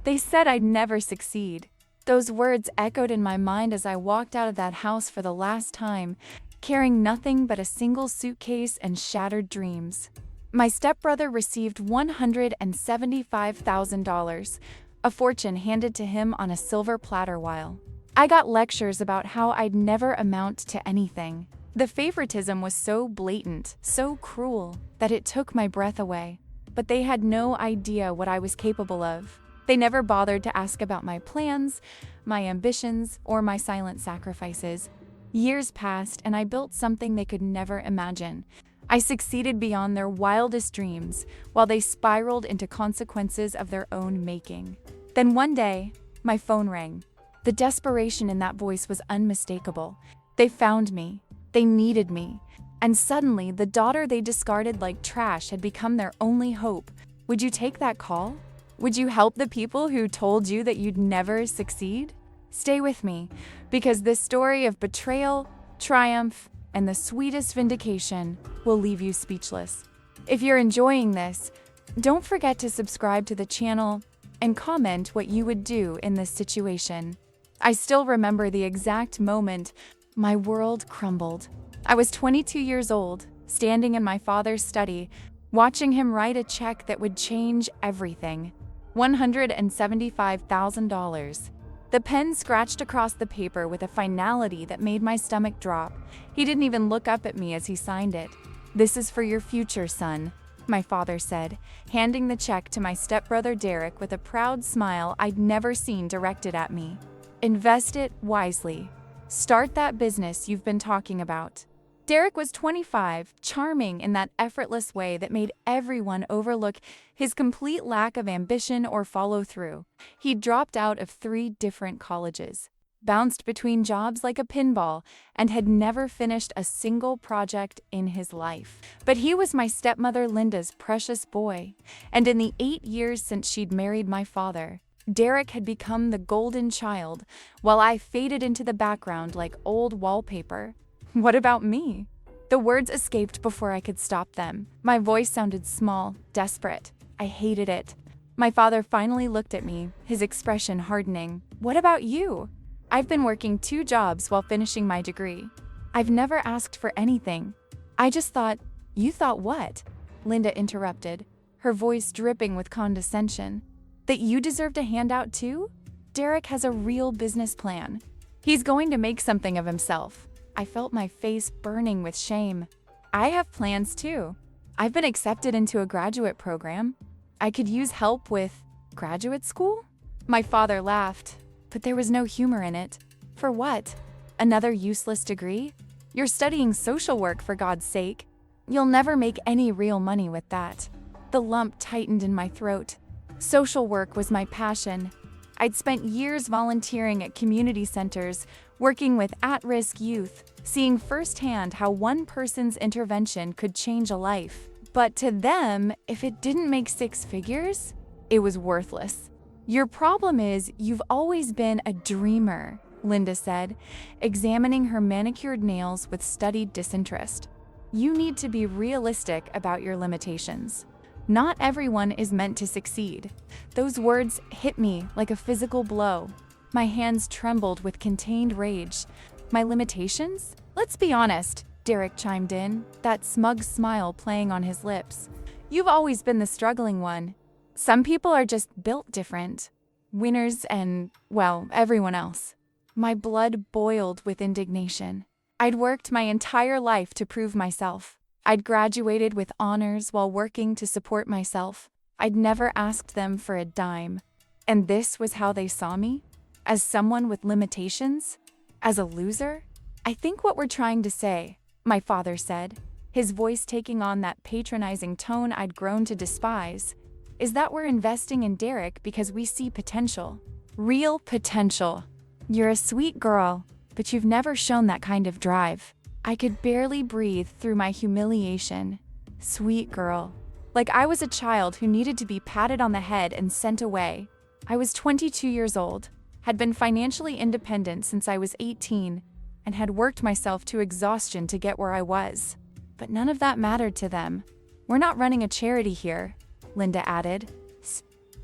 They said I'd never succeed. Those words echoed in my mind as I walked out of that house for the last time, carrying nothing but a single suitcase and shattered dreams. My stepbrother received $175,000, a fortune handed to him on a silver platter while I got lectures about how I'd never amount to anything. The favoritism was so blatant, so cruel, that it took my breath away. But they had no idea what I was capable of. They never bothered to ask about my plans, my ambitions, or my silent sacrifices. Years passed, and I built something they could never imagine. I succeeded beyond their wildest dreams, while they spiraled into consequences of their own making. Then one day, my phone rang. The desperation in that voice was unmistakable. They found me. They needed me. And suddenly, the daughter they discarded like trash had become their only hope. Would you take that call? Would you help the people who told you that you'd never succeed? Stay with me, because this story of betrayal, triumph, and the sweetest vindication will leave you speechless. If you're enjoying this, don't forget to subscribe to the channel and comment what you would do in this situation. I still remember the exact moment my world crumbled. I was 22 years old, standing in my father's study, watching him write a check that would change everything. $175,000. The pen scratched across the paper with a finality that made my stomach drop. He didn't even look up at me as he signed it. "This is for your future, son," my father said, handing the check to my stepbrother Derek with a proud smile I'd never seen directed at me. "Invest it wisely. Start that business you've been talking about." Derek was 25, charming in that effortless way that made everyone overlook his complete lack of ambition or follow-through. He'd dropped out of 3 different colleges, bounced between jobs like a pinball, and had never finished a single project in his life. But he was my stepmother Linda's precious boy, and in the 8 years since she'd married my father, Derek had become the golden child, while I faded into the background like old wallpaper. What about me? The words escaped before I could stop them. My voice sounded small, desperate. I hated it. My father finally looked at me, his expression hardening. "What about you?" "I've been working 2 jobs while finishing my degree. I've never asked for anything. I just thought—" "You thought what?" Linda interrupted, her voice dripping with condescension. "That you deserved a handout too? Derek has a real business plan. He's going to make something of himself." I felt my face burning with shame. "I have plans too. I've been accepted into a graduate program. I could use help with graduate school?" My father laughed, but there was no humor in it. "For what? Another useless degree? You're studying social work, for God's sake. You'll never make any real money with that." The lump tightened in my throat. Social work was my passion. I'd spent years volunteering at community centers, working with at-risk youth, seeing firsthand how one person's intervention could change a life. But to them, if it didn't make 6 figures, it was worthless. "Your problem is you've always been a dreamer," Linda said, examining her manicured nails with studied disinterest. "You need to be realistic about your limitations. Not everyone is meant to succeed." Those words hit me like a physical blow. My hands trembled with contained rage. "My limitations? Let's be honest," Derek chimed in, that smug smile playing on his lips. "You've always been the struggling one. Some people are just built different. Winners and, well, everyone else." My blood boiled with indignation. I'd worked my entire life to prove myself. I'd graduated with honors while working to support myself. I'd never asked them for a dime. And this was how they saw me? As someone with limitations? As a loser? "I think what we're trying to say," my father said, his voice taking on that patronizing tone I'd grown to despise, "is that we're investing in Derek because we see potential. Real potential. You're a sweet girl, but you've never shown that kind of drive." I could barely breathe through my humiliation. Sweet girl. Like I was a child who needed to be patted on the head and sent away. I was 22 years old, had been financially independent since I was 18, and had worked myself to exhaustion to get where I was. But none of that mattered to them. "We're not running a charity here," Linda added.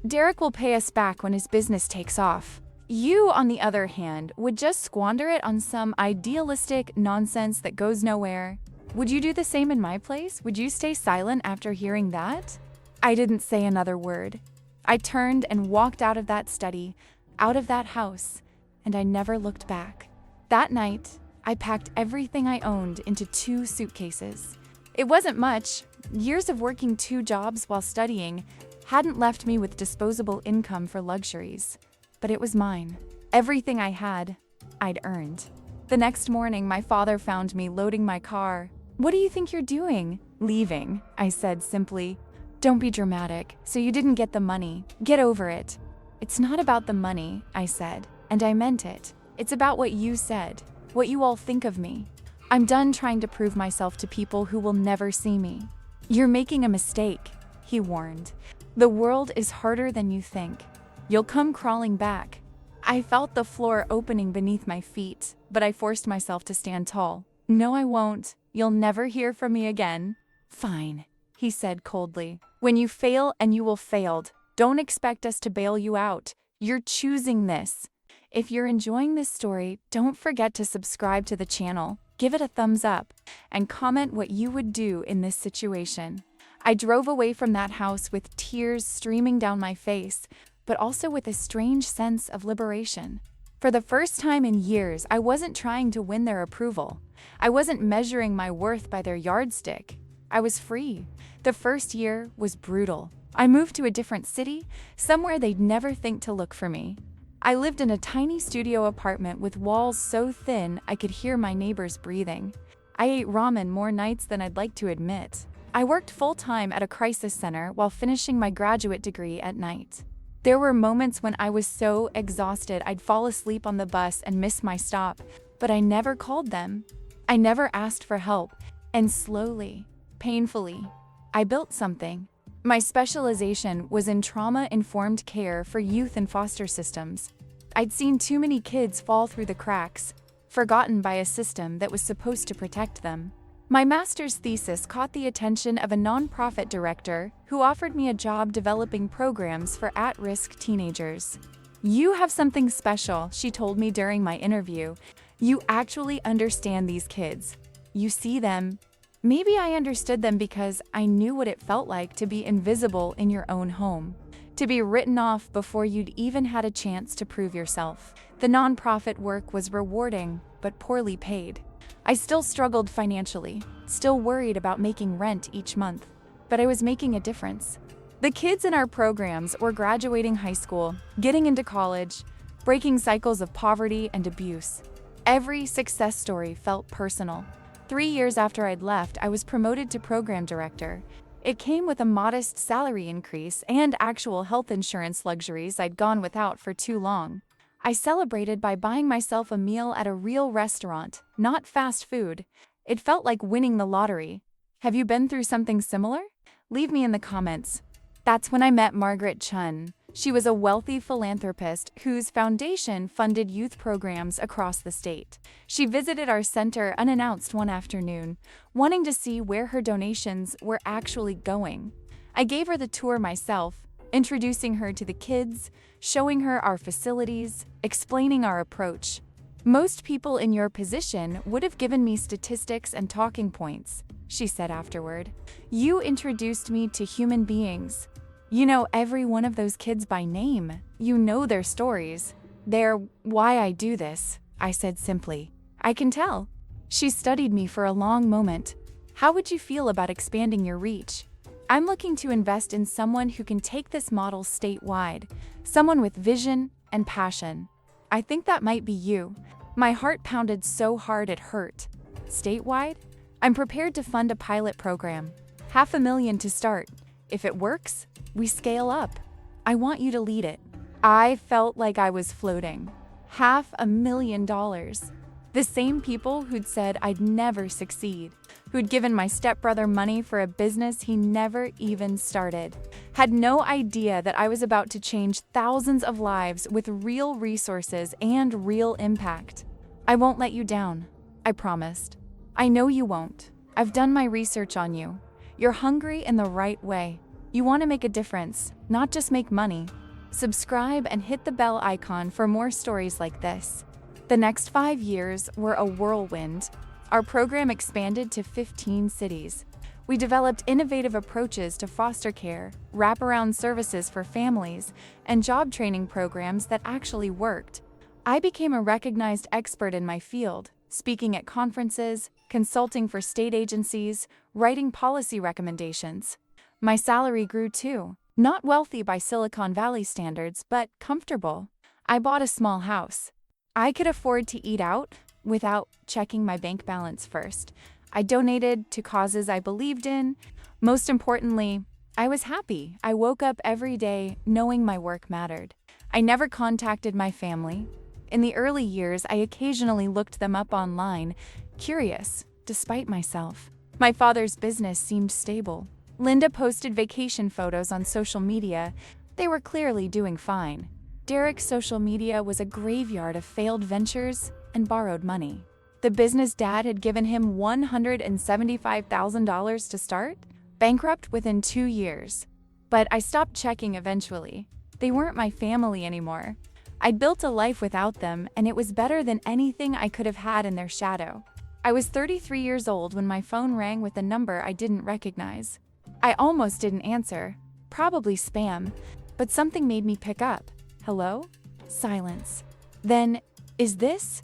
Derek will pay us back when his business takes off. You, on the other hand, would just squander it on some idealistic nonsense that goes nowhere. Would you do the same in my place? Would you stay silent after hearing that?" I didn't say another word. I turned and walked out of that study, out of that house, and I never looked back. That night, I packed everything I owned into 2 suitcases. It wasn't much. Years of working 2 jobs while studying hadn't left me with disposable income for luxuries. But it was mine. Everything I had, I'd earned. The next morning, my father found me loading my car. "What do you think you're doing?" "Leaving," I said simply. "Don't be dramatic. So you didn't get the money. Get over it." "It's not about the money," I said, and I meant it. "It's about what you said, what you all think of me. I'm done trying to prove myself to people who will never see me." "You're making a mistake," he warned. "The world is harder than you think. You'll come crawling back." I felt the floor opening beneath my feet, but I forced myself to stand tall. "No, I won't. You'll never hear from me again." "Fine," he said coldly. "When you fail, and you will failed, don't expect us to bail you out. You're choosing this." If you're enjoying this story, don't forget to subscribe to the channel, give it a thumbs up, and comment what you would do in this situation. I drove away from that house with tears streaming down my face, but also with a strange sense of liberation. For the first time in years, I wasn't trying to win their approval. I wasn't measuring my worth by their yardstick. I was free. The first year was brutal. I moved to a different city, somewhere they'd never think to look for me. I lived in a tiny studio apartment with walls so thin I could hear my neighbors breathing. I ate ramen more nights than I'd like to admit. I worked full-time at a crisis center while finishing my graduate degree at night. There were moments when I was so exhausted I'd fall asleep on the bus and miss my stop, but I never called them. I never asked for help, and slowly, painfully, I built something. My specialization was in trauma-informed care for youth in foster systems. I'd seen too many kids fall through the cracks, forgotten by a system that was supposed to protect them. My master's thesis caught the attention of a nonprofit director who offered me a job developing programs for at-risk teenagers. "You have something special," she told me during my interview. "You actually understand these kids. You see them." Maybe I understood them because I knew what it felt like to be invisible in your own home, to be written off before you'd even had a chance to prove yourself. The nonprofit work was rewarding, but poorly paid. I still struggled financially, still worried about making rent each month, but I was making a difference. The kids in our programs were graduating high school, getting into college, breaking cycles of poverty and abuse. Every success story felt personal. 3 years after I'd left, I was promoted to program director. It came with a modest salary increase and actual health insurance luxuries I'd gone without for too long. I celebrated by buying myself a meal at a real restaurant, not fast food. It felt like winning the lottery. Have you been through something similar? Leave me in the comments. That's when I met Margaret Chun. She was a wealthy philanthropist whose foundation funded youth programs across the state. She visited our center unannounced one afternoon, wanting to see where her donations were actually going. I gave her the tour myself, introducing her to the kids, showing her our facilities, explaining our approach. "Most people in your position would have given me statistics and talking points," she said afterward. "You introduced me to human beings. You know every one of those kids by name. You know their stories. They're why I do this," I said simply. "I can tell." She studied me for a long moment. "How would you feel about expanding your reach?" "I'm looking to invest in someone who can take this model statewide, someone with vision and passion." "I think that might be you." My heart pounded so hard it hurt. "Statewide? I'm prepared to fund a pilot program. $500,000 to start. If it works, we scale up. I want you to lead it." I felt like I was floating. $500,000. The same people who'd said I'd never succeed, who'd given my stepbrother money for a business he never even started, had no idea that I was about to change thousands of lives with real resources and real impact. "I won't let you down," I promised. "I know you won't. I've done my research on you. You're hungry in the right way. You want to make a difference, not just make money." Subscribe and hit the bell icon for more stories like this. The next 5 years were a whirlwind. Our program expanded to 15 cities. We developed innovative approaches to foster care, wraparound services for families, and job training programs that actually worked. I became a recognized expert in my field, speaking at conferences, consulting for state agencies, writing policy recommendations. My salary grew too. Not wealthy by Silicon Valley standards, but comfortable. I bought a small house. I could afford to eat out without checking my bank balance first. I donated to causes I believed in. Most importantly, I was happy. I woke up every day knowing my work mattered. I never contacted my family. In the early years, I occasionally looked them up online, curious, despite myself. My father's business seemed stable. Linda posted vacation photos on social media. They were clearly doing fine. Derek's social media was a graveyard of failed ventures and borrowed money. The business dad had given him $175,000 to start, bankrupt within 2 years. But I stopped checking eventually. They weren't my family anymore. I'd built a life without them, and it was better than anything I could have had in their shadow. I was 33 years old when my phone rang with a number I didn't recognize. I almost didn't answer, probably spam, but something made me pick up. Hello? Silence. Then, is this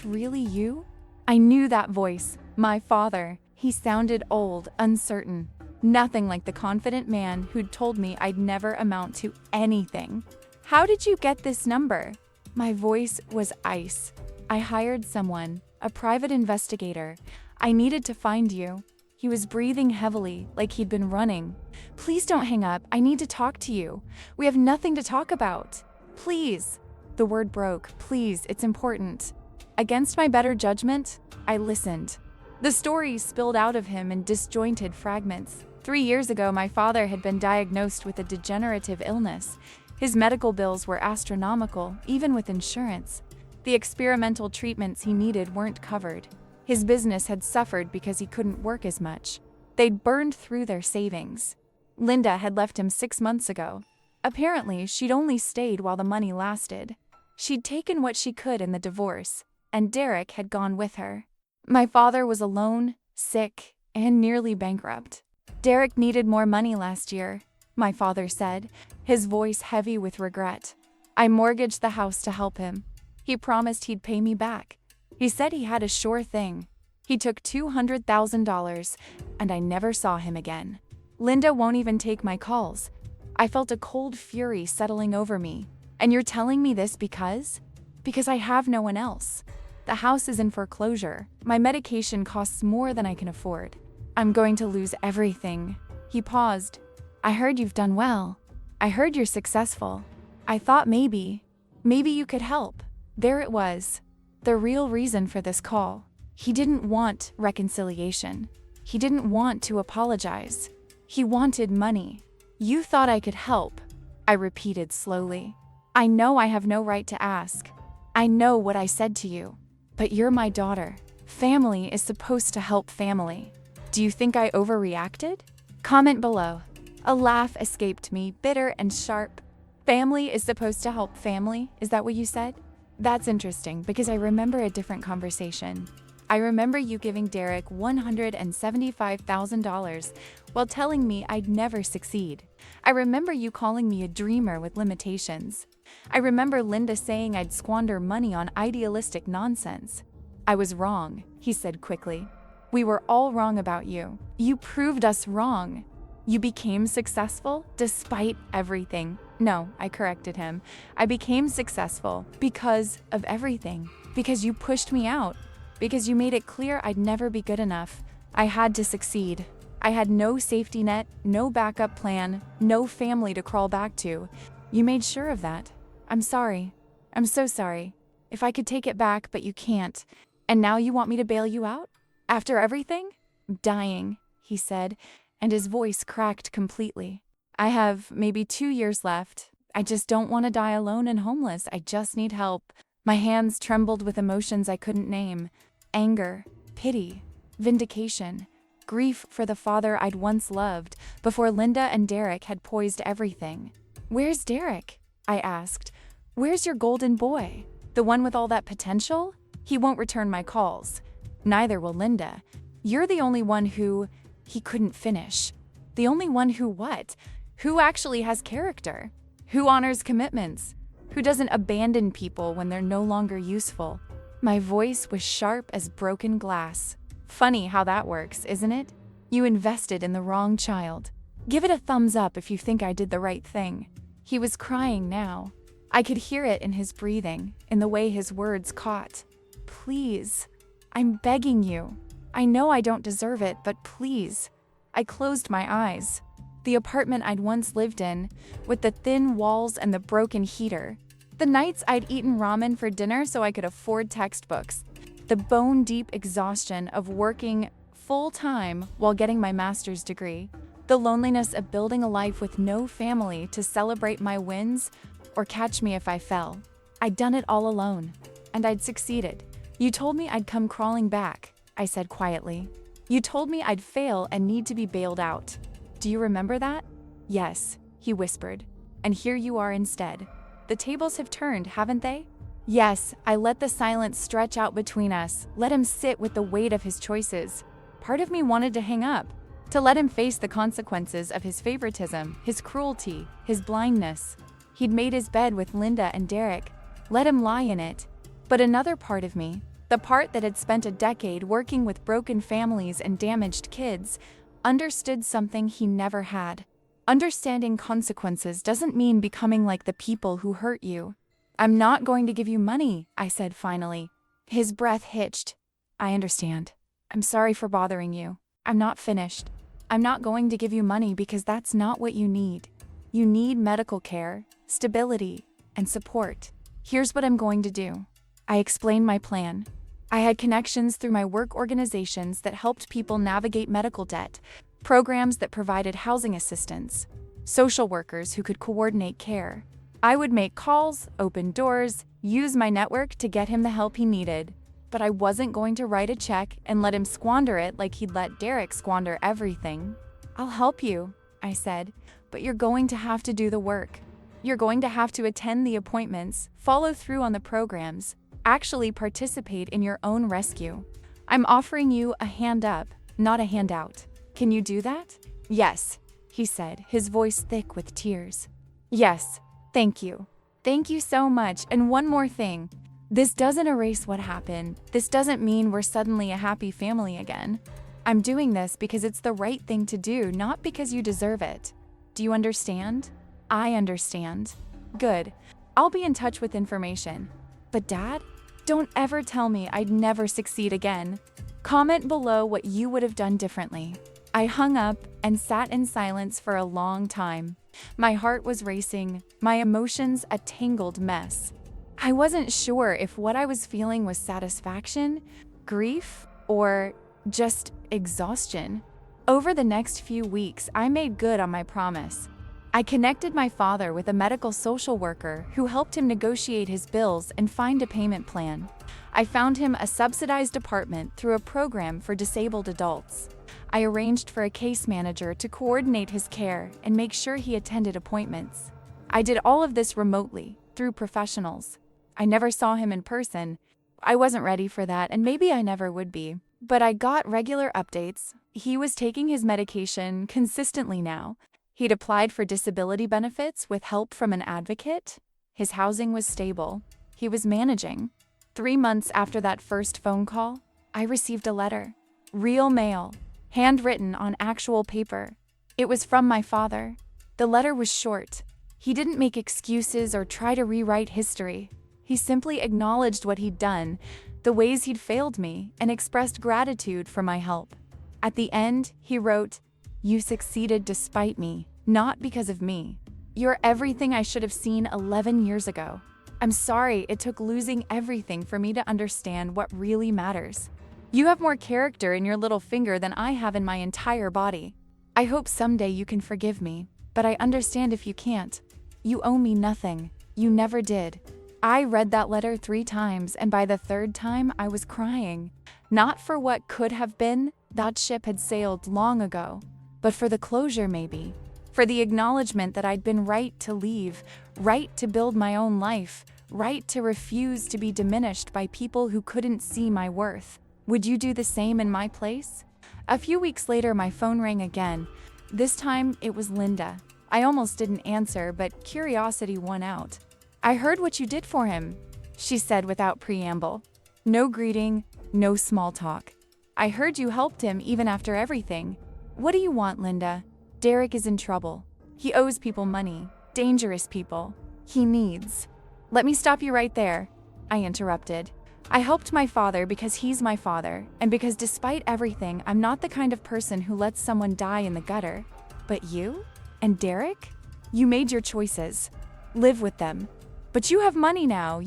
really you? I knew that voice, my father. He sounded old, uncertain. Nothing like the confident man who'd told me I'd never amount to anything. How did you get this number? My voice was ice. I hired someone, a private investigator. I needed to find you. He was breathing heavily, like he'd been running. Please don't hang up. I need to talk to you. We have nothing to talk about. Please. The word broke. Please, it's important. Against my better judgment, I listened. The story spilled out of him in disjointed fragments. 3 years ago, my father had been diagnosed with a degenerative illness. His medical bills were astronomical, even with insurance. The experimental treatments he needed weren't covered. His business had suffered because he couldn't work as much. They'd burned through their savings. Linda had left him 6 months ago. Apparently, she'd only stayed while the money lasted. She'd taken what she could in the divorce, and Derek had gone with her. My father was alone, sick, and nearly bankrupt. Derek needed more money last year, my father said, his voice heavy with regret. I mortgaged the house to help him. He promised he'd pay me back. He said he had a sure thing. He took $200,000, and I never saw him again. Linda won't even take my calls. I felt a cold fury settling over me. And you're telling me this because? Because I have no one else. The house is in foreclosure. My medication costs more than I can afford. I'm going to lose everything. He paused. I heard you've done well. I heard you're successful. I thought maybe you could help. There it was. The real reason for this call. He didn't want reconciliation. He didn't want to apologize. He wanted money. You thought I could help, I repeated slowly. I know I have no right to ask. I know what I said to you. But you're my daughter. Family is supposed to help family. Do you think I overreacted? Comment below. A laugh escaped me, bitter and sharp. Family is supposed to help family? Is that what you said? That's interesting because I remember a different conversation. I remember you giving Derek $175,000 while telling me I'd never succeed. I remember you calling me a dreamer with limitations. I remember Linda saying I'd squander money on idealistic nonsense. I was wrong, he said quickly. We were all wrong about you. You proved us wrong. You became successful despite everything. No, I corrected him. I became successful because of everything. Because you pushed me out. Because you made it clear I'd never be good enough. I had to succeed. I had no safety net, no backup plan, no family to crawl back to. You made sure of that. I'm sorry. I'm so sorry. If I could take it back, but you can't. And now you want me to bail you out? After everything? I'm dying, he said, and his voice cracked completely. I have maybe 2 years left. I just don't want to die alone and homeless. I just need help. My hands trembled with emotions I couldn't name. Anger, pity, vindication, grief for the father I'd once loved before Linda and Derek had poised everything. Where's Derek? I asked. Where's your golden boy? The one with all that potential? He won't return my calls. Neither will Linda. You're the only one who… He couldn't finish. The only one who what? Who actually has character? Who honors commitments? Who doesn't abandon people when they're no longer useful? My voice was sharp as broken glass. Funny how that works, isn't it? You invested in the wrong child. Give it a thumbs up if you think I did the right thing. He was crying now. I could hear it in his breathing, in the way his words caught. Please. I'm begging you. I know I don't deserve it, but please. I closed my eyes. The apartment I'd once lived in, with the thin walls and the broken heater. The nights I'd eaten ramen for dinner so I could afford textbooks. The bone-deep exhaustion of working full-time while getting my master's degree. The loneliness of building a life with no family to celebrate my wins or catch me if I fell. I'd done it all alone, and I'd succeeded. You told me I'd come crawling back, I said quietly. You told me I'd fail and need to be bailed out. Do you remember that? Yes, he whispered. And here you are instead. The tables have turned, haven't they? Yes, I let the silence stretch out between us, let him sit with the weight of his choices. Part of me wanted to hang up, to let him face the consequences of his favoritism, his cruelty, his blindness. He'd made his bed with Linda and Derek. Let him lie in it. But another part of me, the part that had spent a decade working with broken families and damaged kids, understood something he never had. Understanding consequences doesn't mean becoming like the people who hurt you. I'm not going to give you money, I said finally. His breath hitched. I understand. I'm sorry for bothering you. I'm not finished. I'm not going to give you money because that's not what you need. You need medical care, stability, and support. Here's what I'm going to do. I explained my plan. I had connections through my work organizations that helped people navigate medical debt, programs that provided housing assistance, social workers who could coordinate care. I would make calls, open doors, use my network to get him the help he needed. But I wasn't going to write a check and let him squander it like he'd let Derek squander everything. I'll help you, I said, but you're going to have to do the work. You're going to have to attend the appointments, follow through on the programs, actually participate in your own rescue. I'm offering you a hand up, not a handout. Can you do that? Yes, he said, his voice thick with tears. Yes, thank you. Thank you so much. And one more thing. This doesn't erase what happened. This doesn't mean we're suddenly a happy family again. I'm doing this because it's the right thing to do, not because you deserve it. Do you understand? I understand. Good. I'll be in touch with information. But Dad, don't ever tell me I'd never succeed again. Comment below what you would have done differently. I hung up and sat in silence for a long time. My heart was racing, my emotions a tangled mess. I wasn't sure if what I was feeling was satisfaction, grief, or just exhaustion. Over the next few weeks, I made good on my promise. I connected my father with a medical social worker who helped him negotiate his bills and find a payment plan. I found him a subsidized apartment through a program for disabled adults. I arranged for a case manager to coordinate his care and make sure he attended appointments. I did all of this remotely, through professionals. I never saw him in person. I wasn't ready for that, and maybe I never would be. But I got regular updates. He was taking his medication consistently now. He'd applied for disability benefits with help from an advocate. His housing was stable. He was managing. 3 months after that first phone call, I received a letter. Real mail. Handwritten on actual paper. It was from my father. The letter was short. He didn't make excuses or try to rewrite history. He simply acknowledged what he'd done, the ways he'd failed me, and expressed gratitude for my help. At the end, he wrote, "You succeeded despite me, not because of me. You're everything I should have seen 11 years ago. I'm sorry it took losing everything for me to understand what really matters. You have more character in your little finger than I have in my entire body. I hope someday you can forgive me, but I understand if you can't. You owe me nothing. You never did." I read that letter 3 times, and by the 3rd time, I was crying. Not for what could have been, that ship had sailed long ago, but for the closure maybe, for the acknowledgement that I'd been right to leave, right to build my own life, right to refuse to be diminished by people who couldn't see my worth. Would you do the same in my place? A few weeks later, my phone rang again. This time, it was Linda. I almost didn't answer, but curiosity won out. "I heard what you did for him," she said without preamble. No greeting, no small talk. "I heard you helped him even after everything." "What do you want, Linda?" "Derek is in trouble. He owes people money, dangerous people. He needs—" "Let me stop you right there," I interrupted. "I helped my father because he's my father, and because despite everything, I'm not the kind of person who lets someone die in the gutter. But you? And Derek? You made your choices. Live with them. But you have money now.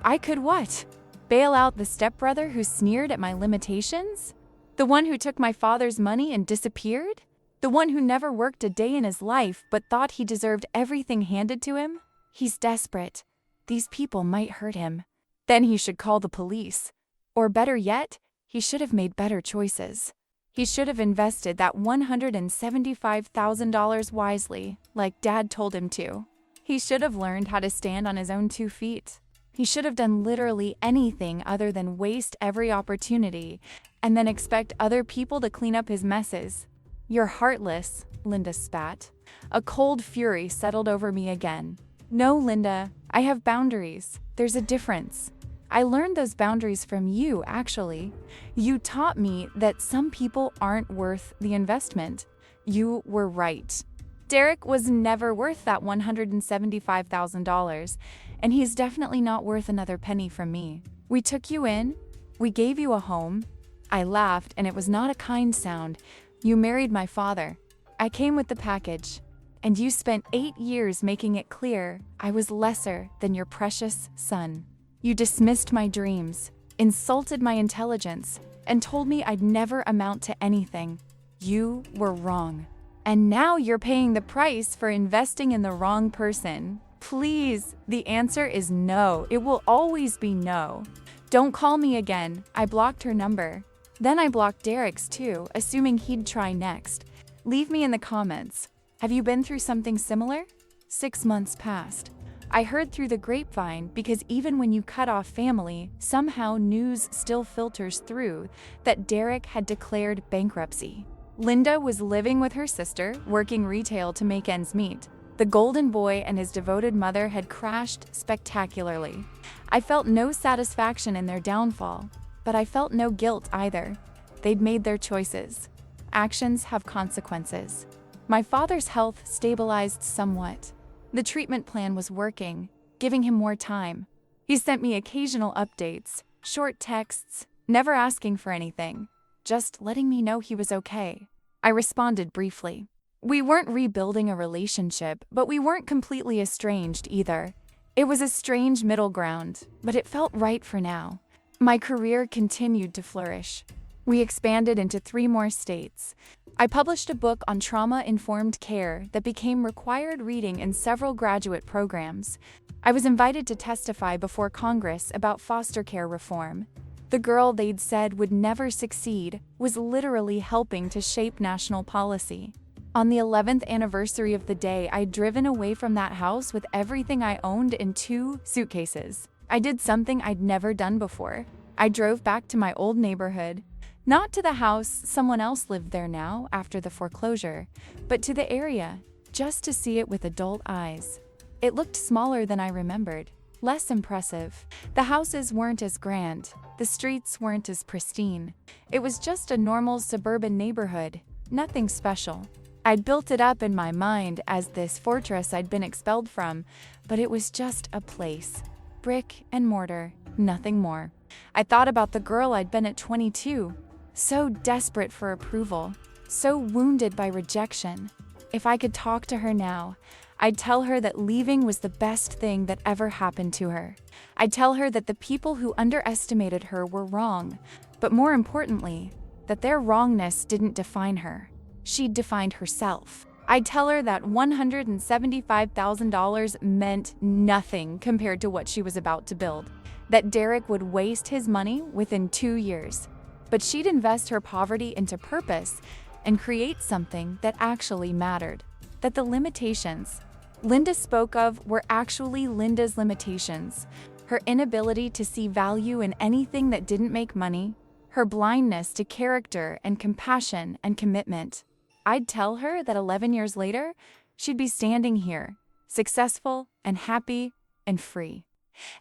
I could what? Bail out the stepbrother who sneered at my limitations? The one who took my father's money and disappeared? The one who never worked a day in his life but thought he deserved everything handed to him? He's desperate. These people might hurt him. Then he should call the police. Or better yet, he should have made better choices. He should have invested that $175,000 wisely, like Dad told him to. He should have learned how to stand on his own 2 feet. He should have done literally anything other than waste every opportunity and then expect other people to clean up his messes. You're heartless," Linda spat. A cold fury settled over me again. "No, Linda, I have boundaries. There's a difference. I learned those boundaries from you, actually. You taught me that some people aren't worth the investment. You were right. Derek was never worth that $175,000, and he's definitely not worth another penny from me. We took you in. We gave you a home." I laughed, and it was not a kind sound. "You married my father. I came with the package. And you spent 8 years making it clear I was lesser than your precious son. You dismissed my dreams, insulted my intelligence, and told me I'd never amount to anything. You were wrong. And now you're paying the price for investing in the wrong person. Please, the answer is no. It will always be no. Don't call me again." I blocked her number. Then I blocked Derek's too, assuming he'd try next. Leave me in the comments. Have you been through something similar? 6 months passed. I heard through the grapevine, because even when you cut off family, somehow news still filters through, that Derek had declared bankruptcy. Linda was living with her sister, working retail to make ends meet. The golden boy and his devoted mother had crashed spectacularly. I felt no satisfaction in their downfall, but I felt no guilt either. They'd made their choices. Actions have consequences. My father's health stabilized somewhat. The treatment plan was working, giving him more time. He sent me occasional updates, short texts, never asking for anything, just letting me know he was okay. I responded briefly. We weren't rebuilding a relationship, but we weren't completely estranged either. It was a strange middle ground, but it felt right for now. My career continued to flourish. We expanded into 3 more states. I published a book on trauma-informed care that became required reading in several graduate programs. I was invited to testify before Congress about foster care reform. The girl they'd said would never succeed was literally helping to shape national policy. On the 11th anniversary of the day, I'd driven away from that house with everything I owned in 2 suitcases. I did something I'd never done before. I drove back to my old neighborhood. Not to the house, someone else lived there now after the foreclosure, but to the area, just to see it with adult eyes. It looked smaller than I remembered, less impressive. The houses weren't as grand, the streets weren't as pristine. It was just a normal suburban neighborhood, nothing special. I'd built it up in my mind as this fortress I'd been expelled from, but it was just a place. Brick and mortar, nothing more. I thought about the girl I'd been at 22. So desperate for approval, so wounded by rejection. If I could talk to her now, I'd tell her that leaving was the best thing that ever happened to her. I'd tell her that the people who underestimated her were wrong, but more importantly, that their wrongness didn't define her. She'd defined herself. I'd tell her that $175,000 meant nothing compared to what she was about to build, that Derek would waste his money within 2 years. But she'd invest her poverty into purpose and create something that actually mattered. that the limitations Linda spoke of were actually Linda's limitations. Her inability to see value in anything that didn't make money, her blindness to character and compassion and commitment. I'd tell her that 11 years later, she'd be standing here, successful and happy and free,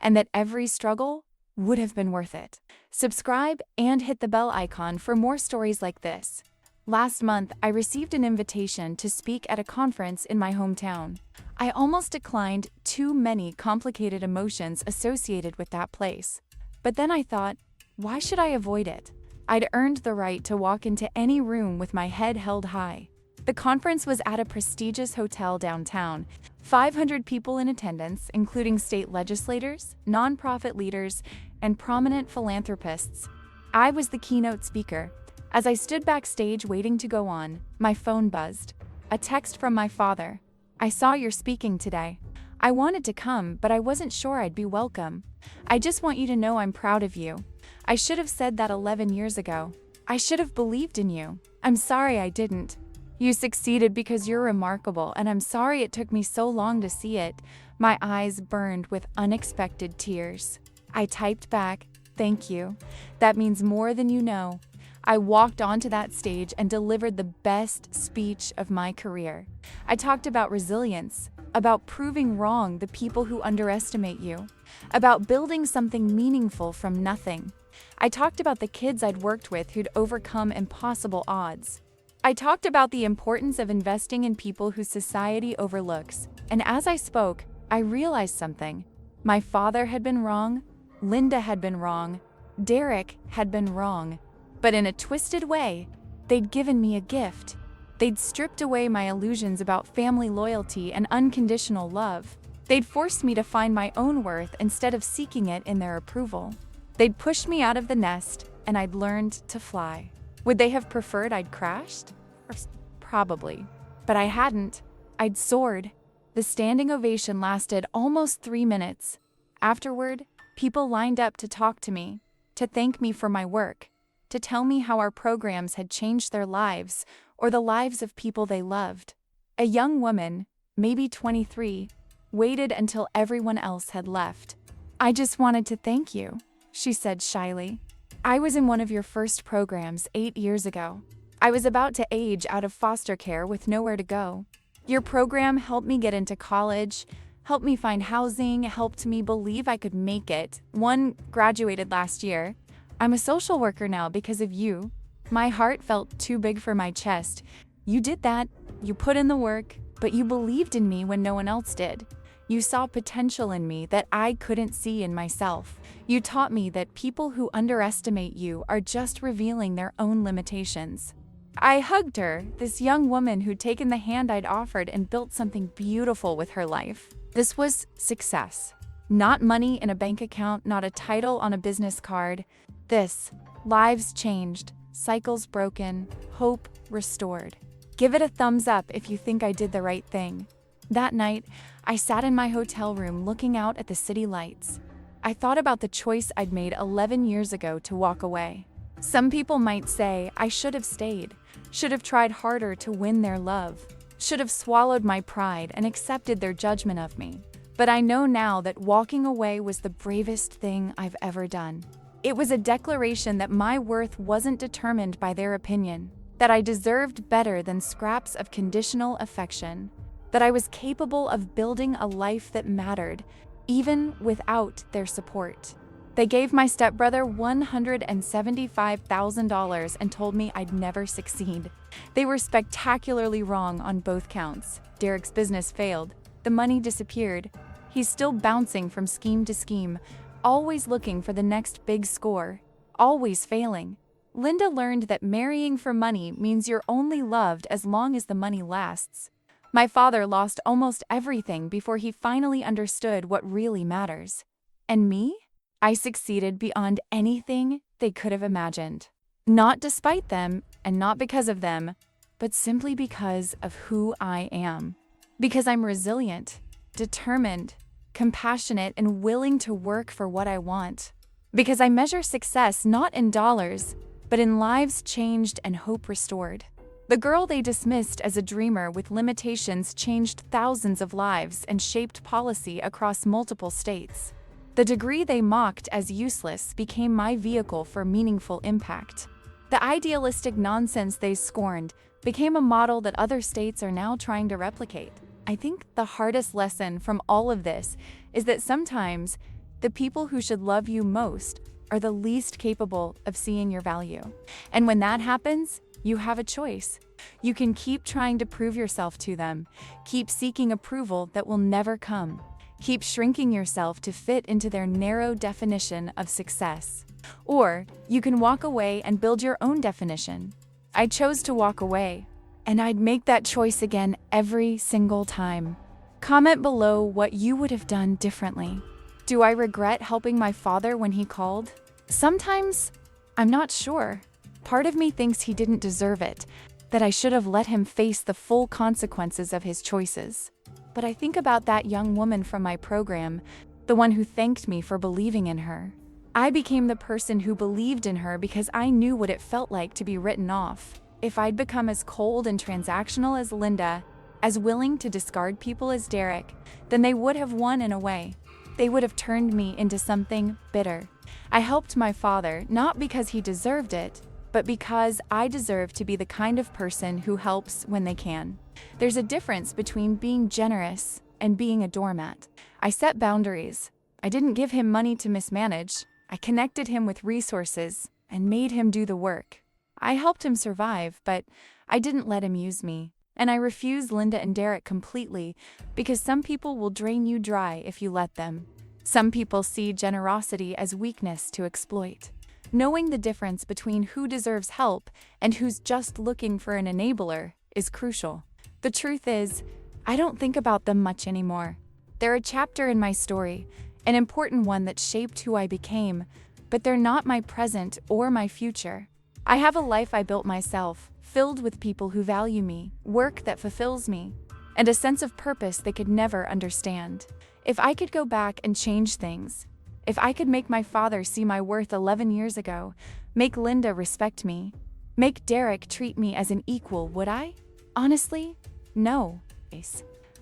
and that every struggle would have been worth it. Subscribe and hit the bell icon for more stories like this. Last month, I received an invitation to speak at a conference in my hometown. I almost declined too many complicated emotions associated with that place. But then I thought, why should I avoid it? I'd earned the right to walk into any room with my head held high. The conference was at a prestigious hotel downtown, 500 people in attendance, including state legislators, nonprofit leaders, and prominent philanthropists. I was the keynote speaker. As I stood backstage waiting to go on, my phone buzzed. A text from my father. "I saw you're speaking today. I wanted to come, but I wasn't sure I'd be welcome. I just want you to know I'm proud of you. I should have said that 11 years ago. I should have believed in you. I'm sorry I didn't. You succeeded because you're remarkable, and I'm sorry it took me so long to see it." My eyes burned with unexpected tears. I typed back, "Thank you. That means more than you know." I walked onto that stage and delivered the best speech of my career. I talked about resilience, about proving wrong the people who underestimate you, about building something meaningful from nothing. I talked about the kids I'd worked with who'd overcome impossible odds. I talked about the importance of investing in people whose society overlooks. And as I spoke, I realized something. My father had been wrong, Linda had been wrong, Derek had been wrong. But in a twisted way, they'd given me a gift. They'd stripped away my illusions about family loyalty and unconditional love. They'd forced me to find my own worth instead of seeking it in their approval. They'd pushed me out of the nest, and I'd learned to fly. Would they have preferred I'd crashed? Probably. But I hadn't. I'd soared. The standing ovation lasted almost 3 minutes. Afterward, people lined up to talk to me, to thank me for my work, to tell me how our programs had changed their lives or the lives of people they loved. A young woman, maybe 23, waited until everyone else had left. "I just wanted to thank you," she said shyly. "I was in one of your first programs 8 years ago. I was about to age out of foster care with nowhere to go. Your program helped me get into college, helped me find housing, helped me believe I could make it. One graduated last year. I'm a social worker now because of you. My heart felt too big for my chest. You did that. You put in the work, but you believed in me when no one else did. You saw potential in me that I couldn't see in myself. You taught me that people who underestimate you are just revealing their own limitations." I hugged her, this young woman who'd taken the hand I'd offered and built something beautiful with her life. This was success. Not money in a bank account, not a title on a business card. This, lives changed, cycles broken, hope restored. Give it a thumbs up if you think I did the right thing. That night, I sat in my hotel room looking out at the city lights. I thought about the choice I'd made 11 years ago to walk away. Some people might say I should have stayed, should have tried harder to win their love, should have swallowed my pride and accepted their judgment of me. But I know now that walking away was the bravest thing I've ever done. It was a declaration that my worth wasn't determined by their opinion, that I deserved better than scraps of conditional affection, that I was capable of building a life that mattered, even without their support. They gave my stepbrother $175,000 and told me I'd never succeed. They were spectacularly wrong on both counts. Derek's business failed. The money disappeared. He's still bouncing from scheme to scheme, always looking for the next big score, always failing. Linda learned that marrying for money means you're only loved as long as the money lasts. My father lost almost everything before he finally understood what really matters. And me? I succeeded beyond anything they could have imagined. Not despite them, and not because of them, but simply because of who I am. Because I'm resilient, determined, compassionate, and willing to work for what I want. Because I measure success not in dollars, but in lives changed and hope restored. The girl they dismissed as a dreamer with limitations changed thousands of lives and shaped policy across multiple states. The degree they mocked as useless became my vehicle for meaningful impact. The idealistic nonsense they scorned became a model that other states are now trying to replicate. I think the hardest lesson from all of this is that sometimes the people who should love you most are the least capable of seeing your value. And when that happens, you have a choice. You can keep trying to prove yourself to them, keep seeking approval that will never come, keep shrinking yourself to fit into their narrow definition of success. Or you can walk away and build your own definition. I chose to walk away, and I'd make that choice again every single time. Comment below what you would have done differently. Do I regret helping my father when he called? Sometimes, I'm not sure. Part of me thinks he didn't deserve it, that I should have let him face the full consequences of his choices. But I think about that young woman from my program, the one who thanked me for believing in her. I became the person who believed in her because I knew what it felt like to be written off. If I'd become as cold and transactional as Linda, as willing to discard people as Derek, then they would have won in a way. They would have turned me into something bitter. I helped my father, not because he deserved it, but because I deserve to be the kind of person who helps when they can. There's a difference between being generous and being a doormat. I set boundaries. I didn't give him money to mismanage. I connected him with resources and made him do the work. I helped him survive, but I didn't let him use me. And I refuse Linda and Derek completely because some people will drain you dry if you let them. Some people see generosity as weakness to exploit. Knowing the difference between who deserves help and who's just looking for an enabler is crucial. The truth is, I don't think about them much anymore. They're a chapter in my story, an important one that shaped who I became, but they're not my present or my future. I have a life I built myself, filled with people who value me, work that fulfills me, and a sense of purpose they could never understand. If I could go back and change things, if I could make my father see my worth 11 years ago, make Linda respect me, make Derek treat me as an equal, would I? Honestly, no.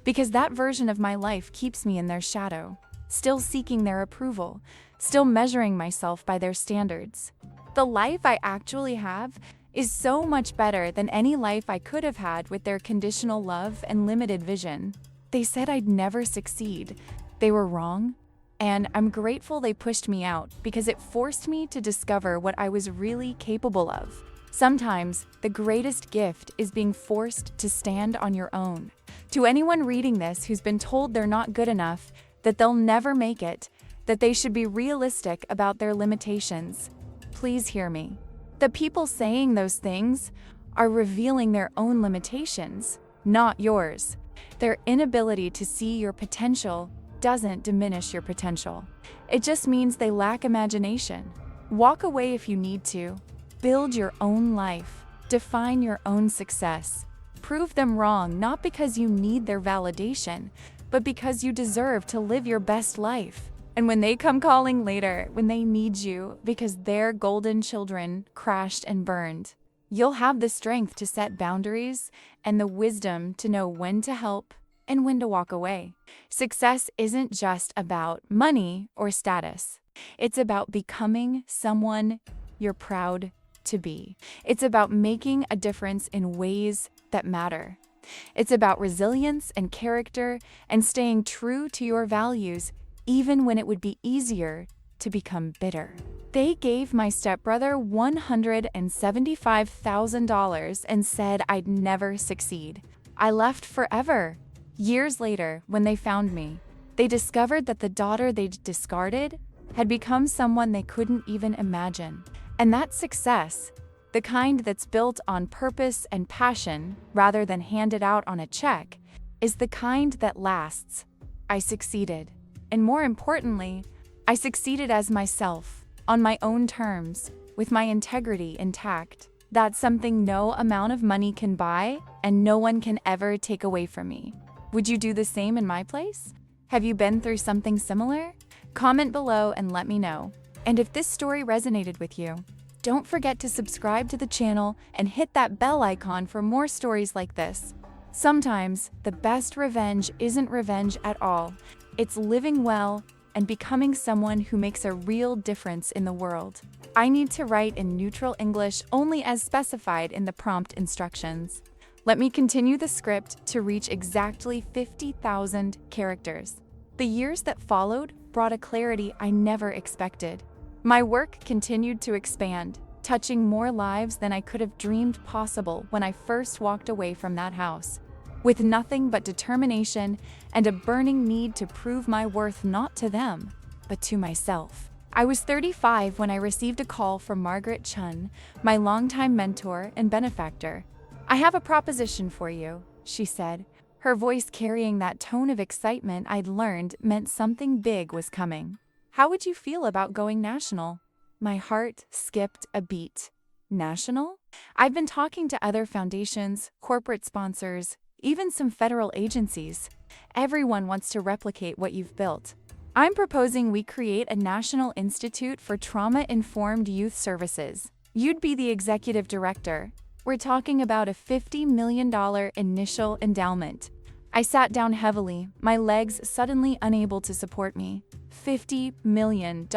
Because that version of my life keeps me in their shadow, still seeking their approval, still measuring myself by their standards. The life I actually have is so much better than any life I could have had with their conditional love and limited vision. They said I'd never succeed. They were wrong. And I'm grateful they pushed me out because it forced me to discover what I was really capable of. Sometimes, the greatest gift is being forced to stand on your own. To anyone reading this who's been told they're not good enough, that they'll never make it, that they should be realistic about their limitations, please hear me. The people saying those things are revealing their own limitations, not yours. Their inability to see your potential doesn't diminish your potential. It just means they lack imagination. Walk away if you need to. Build your own life. Define your own success. Prove them wrong, not because you need their validation, but because you deserve to live your best life. And when they come calling later, when they need you because their golden children crashed and burned, you'll have the strength to set boundaries and the wisdom to know when to help and when to walk away. Success isn't just about money or status. It's about becoming someone you're proud to be. It's about making a difference in ways that matter. It's about resilience and character and staying true to your values even when it would be easier to become bitter. They gave my stepbrother $175,000 and said I'd never succeed. I left forever. Years later, when they found me, they discovered that the daughter they'd discarded had become someone they couldn't even imagine. And that success, the kind that's built on purpose and passion rather than handed out on a check, is the kind that lasts. I succeeded. And more importantly, I succeeded as myself, on my own terms, with my integrity intact. That's something no amount of money can buy, and no one can ever take away from me. Would you do the same in my place? Have you been through something similar? Comment below and let me know. And if this story resonated with you, Don't forget to subscribe to the channel and hit that bell icon for more stories like this. Sometimes, the best revenge isn't revenge at all. It's living well and becoming someone who makes a real difference in the world. I need to write in neutral English only as specified in the prompt instructions. Let me continue the script to reach exactly 50,000 characters. The years that followed brought a clarity I never expected. My work continued to expand, touching more lives than I could have dreamed possible when I first walked away from that house. With nothing but determination and a burning need to prove my worth not to them, but to myself. I was 35 when I received a call from Margaret Chun, my longtime mentor and benefactor. "I have a proposition for you," she said, her voice carrying that tone of excitement I'd learned meant something big was coming. "How would you feel about going national?" My heart skipped a beat. National? I've been talking to other foundations, corporate sponsors, even some federal agencies. Everyone wants to replicate what you've built. I'm proposing we create a National Institute for Trauma-Informed Youth Services. You'd be the executive director. We're talking about a $50 million initial endowment. I sat down heavily, my legs suddenly unable to support me. $50 million.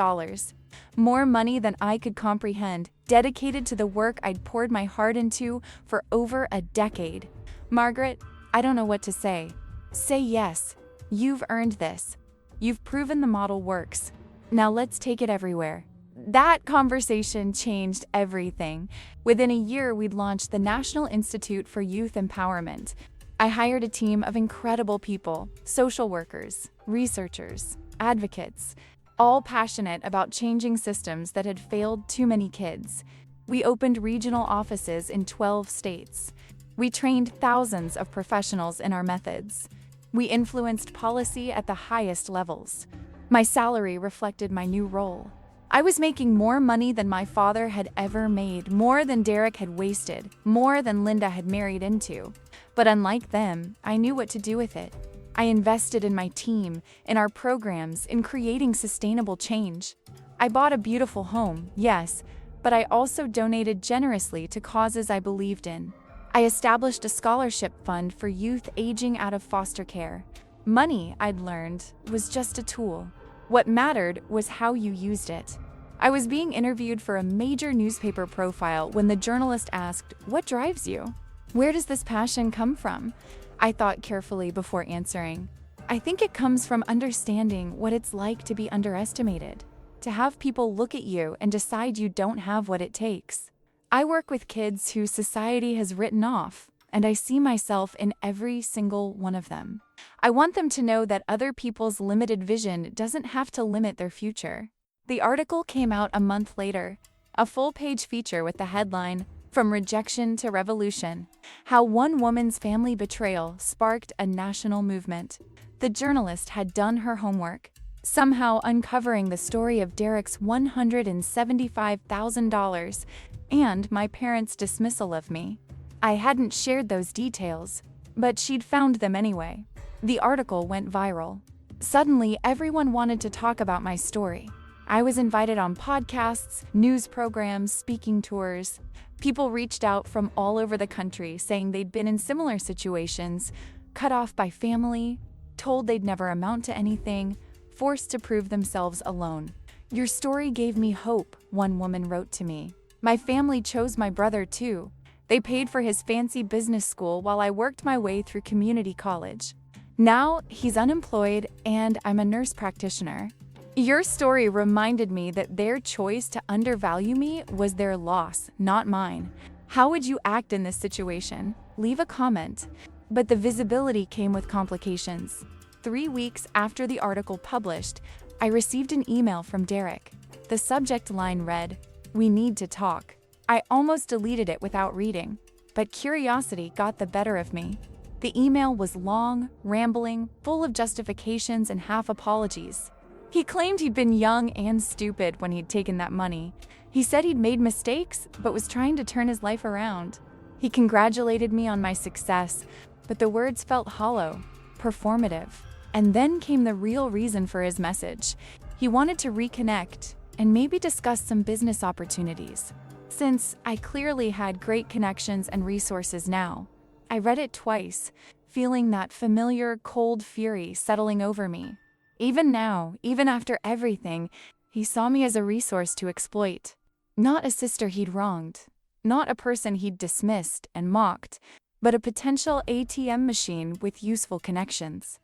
More money than I could comprehend, dedicated to the work I'd poured my heart into for over a decade. Margaret, I don't know what to say. Say yes. You've earned this. You've proven the model works. Now let's take it everywhere. That conversation changed everything. Within a year, we'd launched the National Institute for Youth Empowerment. I hired a team of incredible people, social workers, researchers, advocates, all passionate about changing systems that had failed too many kids. We opened regional offices in 12 states. We trained thousands of professionals in our methods. We influenced policy at the highest levels. My salary reflected my new role. I was making more money than my father had ever made, more than Derek had wasted, more than Linda had married into. But unlike them, I knew what to do with it. I invested in my team, in our programs, in creating sustainable change. I bought a beautiful home, yes, but I also donated generously to causes I believed in. I established a scholarship fund for youth aging out of foster care. Money, I'd learned, was just a tool. What mattered was how you used it. I was being interviewed for a major newspaper profile when the journalist asked, "What drives you? Where does this passion come from?" I thought carefully before answering. I think it comes from understanding what it's like to be underestimated, to have people look at you and decide you don't have what it takes. I work with kids who society has written off, and I see myself in every single one of them. I want them to know that other people's limited vision doesn't have to limit their future. The article came out a month later, a full-page feature with the headline, "From Rejection to Revolution: How One Woman's Family Betrayal Sparked a National Movement." The journalist had done her homework, somehow uncovering the story of Derek's $175,000 and my parents' dismissal of me. I hadn't shared those details, but she'd found them anyway. The article went viral. Suddenly, everyone wanted to talk about my story. I was invited on podcasts, news programs, speaking tours. People reached out from all over the country saying they'd been in similar situations, cut off by family, told they'd never amount to anything, forced to prove themselves alone. "Your story gave me hope," one woman wrote to me. "My family chose my brother too. They paid for his fancy business school while I worked my way through community college. Now he's unemployed and I'm a nurse practitioner. Your story reminded me that their choice to undervalue me was their loss, not mine. How would you act in this situation? Leave a comment." But the visibility came with complications. 3 weeks after the article published, I received an email from Derek. The subject line read, "We need to talk." I almost deleted it without reading, but curiosity got the better of me. The email was long, rambling, full of justifications and half apologies. He claimed he'd been young and stupid when he'd taken that money. He said he'd made mistakes, but was trying to turn his life around. He congratulated me on my success, but the words felt hollow, performative. And then came the real reason for his message. He wanted to reconnect and maybe discuss some business opportunities. since I clearly had great connections and resources now. I read it twice, feeling that familiar, cold fury settling over me. Even now, even after everything, he saw me as a resource to exploit. Not a sister he'd wronged, not a person he'd dismissed and mocked, but a potential ATM machine with useful connections.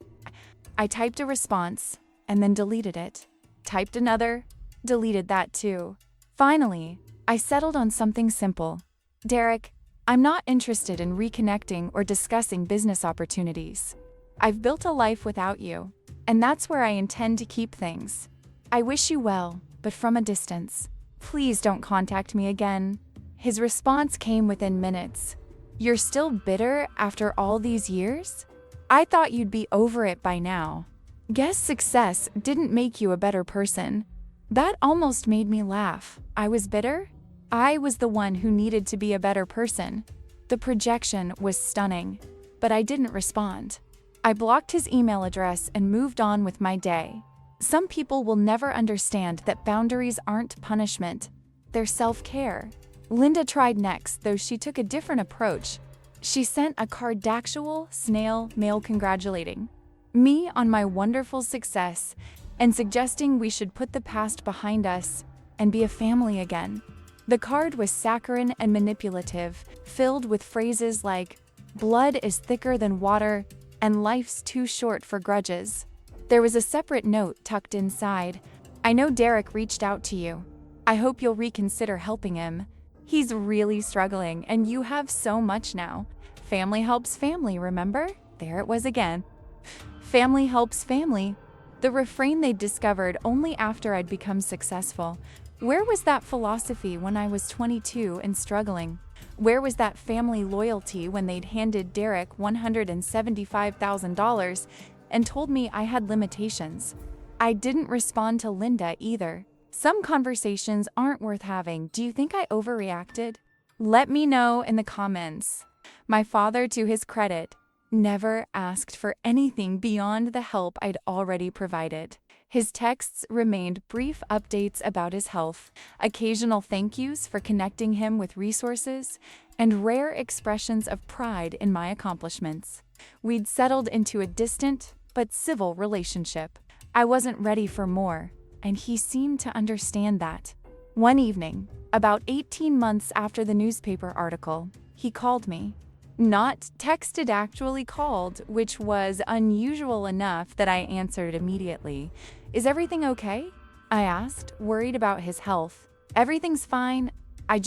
I typed a response and then deleted it. Typed another, deleted that too. Finally, I settled on something simple. Derek, I'm not interested in reconnecting or discussing business opportunities. I've built a life without you, and that's where I intend to keep things. I wish you well, but from a distance. Please don't contact me again. His response came within minutes. You're still bitter after all these years? I thought you'd be over it by now. Guess success didn't make you a better person. That almost made me laugh. I was bitter? I was the one who needed to be a better person. The projection was stunning, but I didn't respond. I blocked his email address and moved on with my day. Some people will never understand that boundaries aren't punishment. They're self-care. Linda tried next, though she took a different approach. She sent a cardactual snail mail congratulating me on my wonderful success and suggesting we should put the past behind us and be a family again. The card was saccharine and manipulative, filled with phrases like, blood is thicker than water and life's too short for grudges. There was a separate note tucked inside. I know Derek reached out to you. I hope you'll reconsider helping him. He's really struggling and you have so much now. Family helps family, remember? There it was again. Family helps family. The refrain they'd discovered only after I'd become successful. Where was that philosophy when I was 22 and struggling? Where was that family loyalty when they'd handed Derek $175,000 and told me I had limitations? I didn't respond to Linda either. Some conversations aren't worth having. Do you think I overreacted? Let me know in the comments. My father, to his credit, never asked for anything beyond the help I'd already provided. His texts remained brief updates about his health, occasional thank yous for connecting him with resources, and rare expressions of pride in my accomplishments. We'd settled into a distant but civil relationship. I wasn't ready for more, and he seemed to understand that. One evening, about 18 months after the newspaper article, he called me. Not texted, actually called, which was unusual enough that I answered immediately. Is everything okay? I asked, worried about his health. Everything's fine. I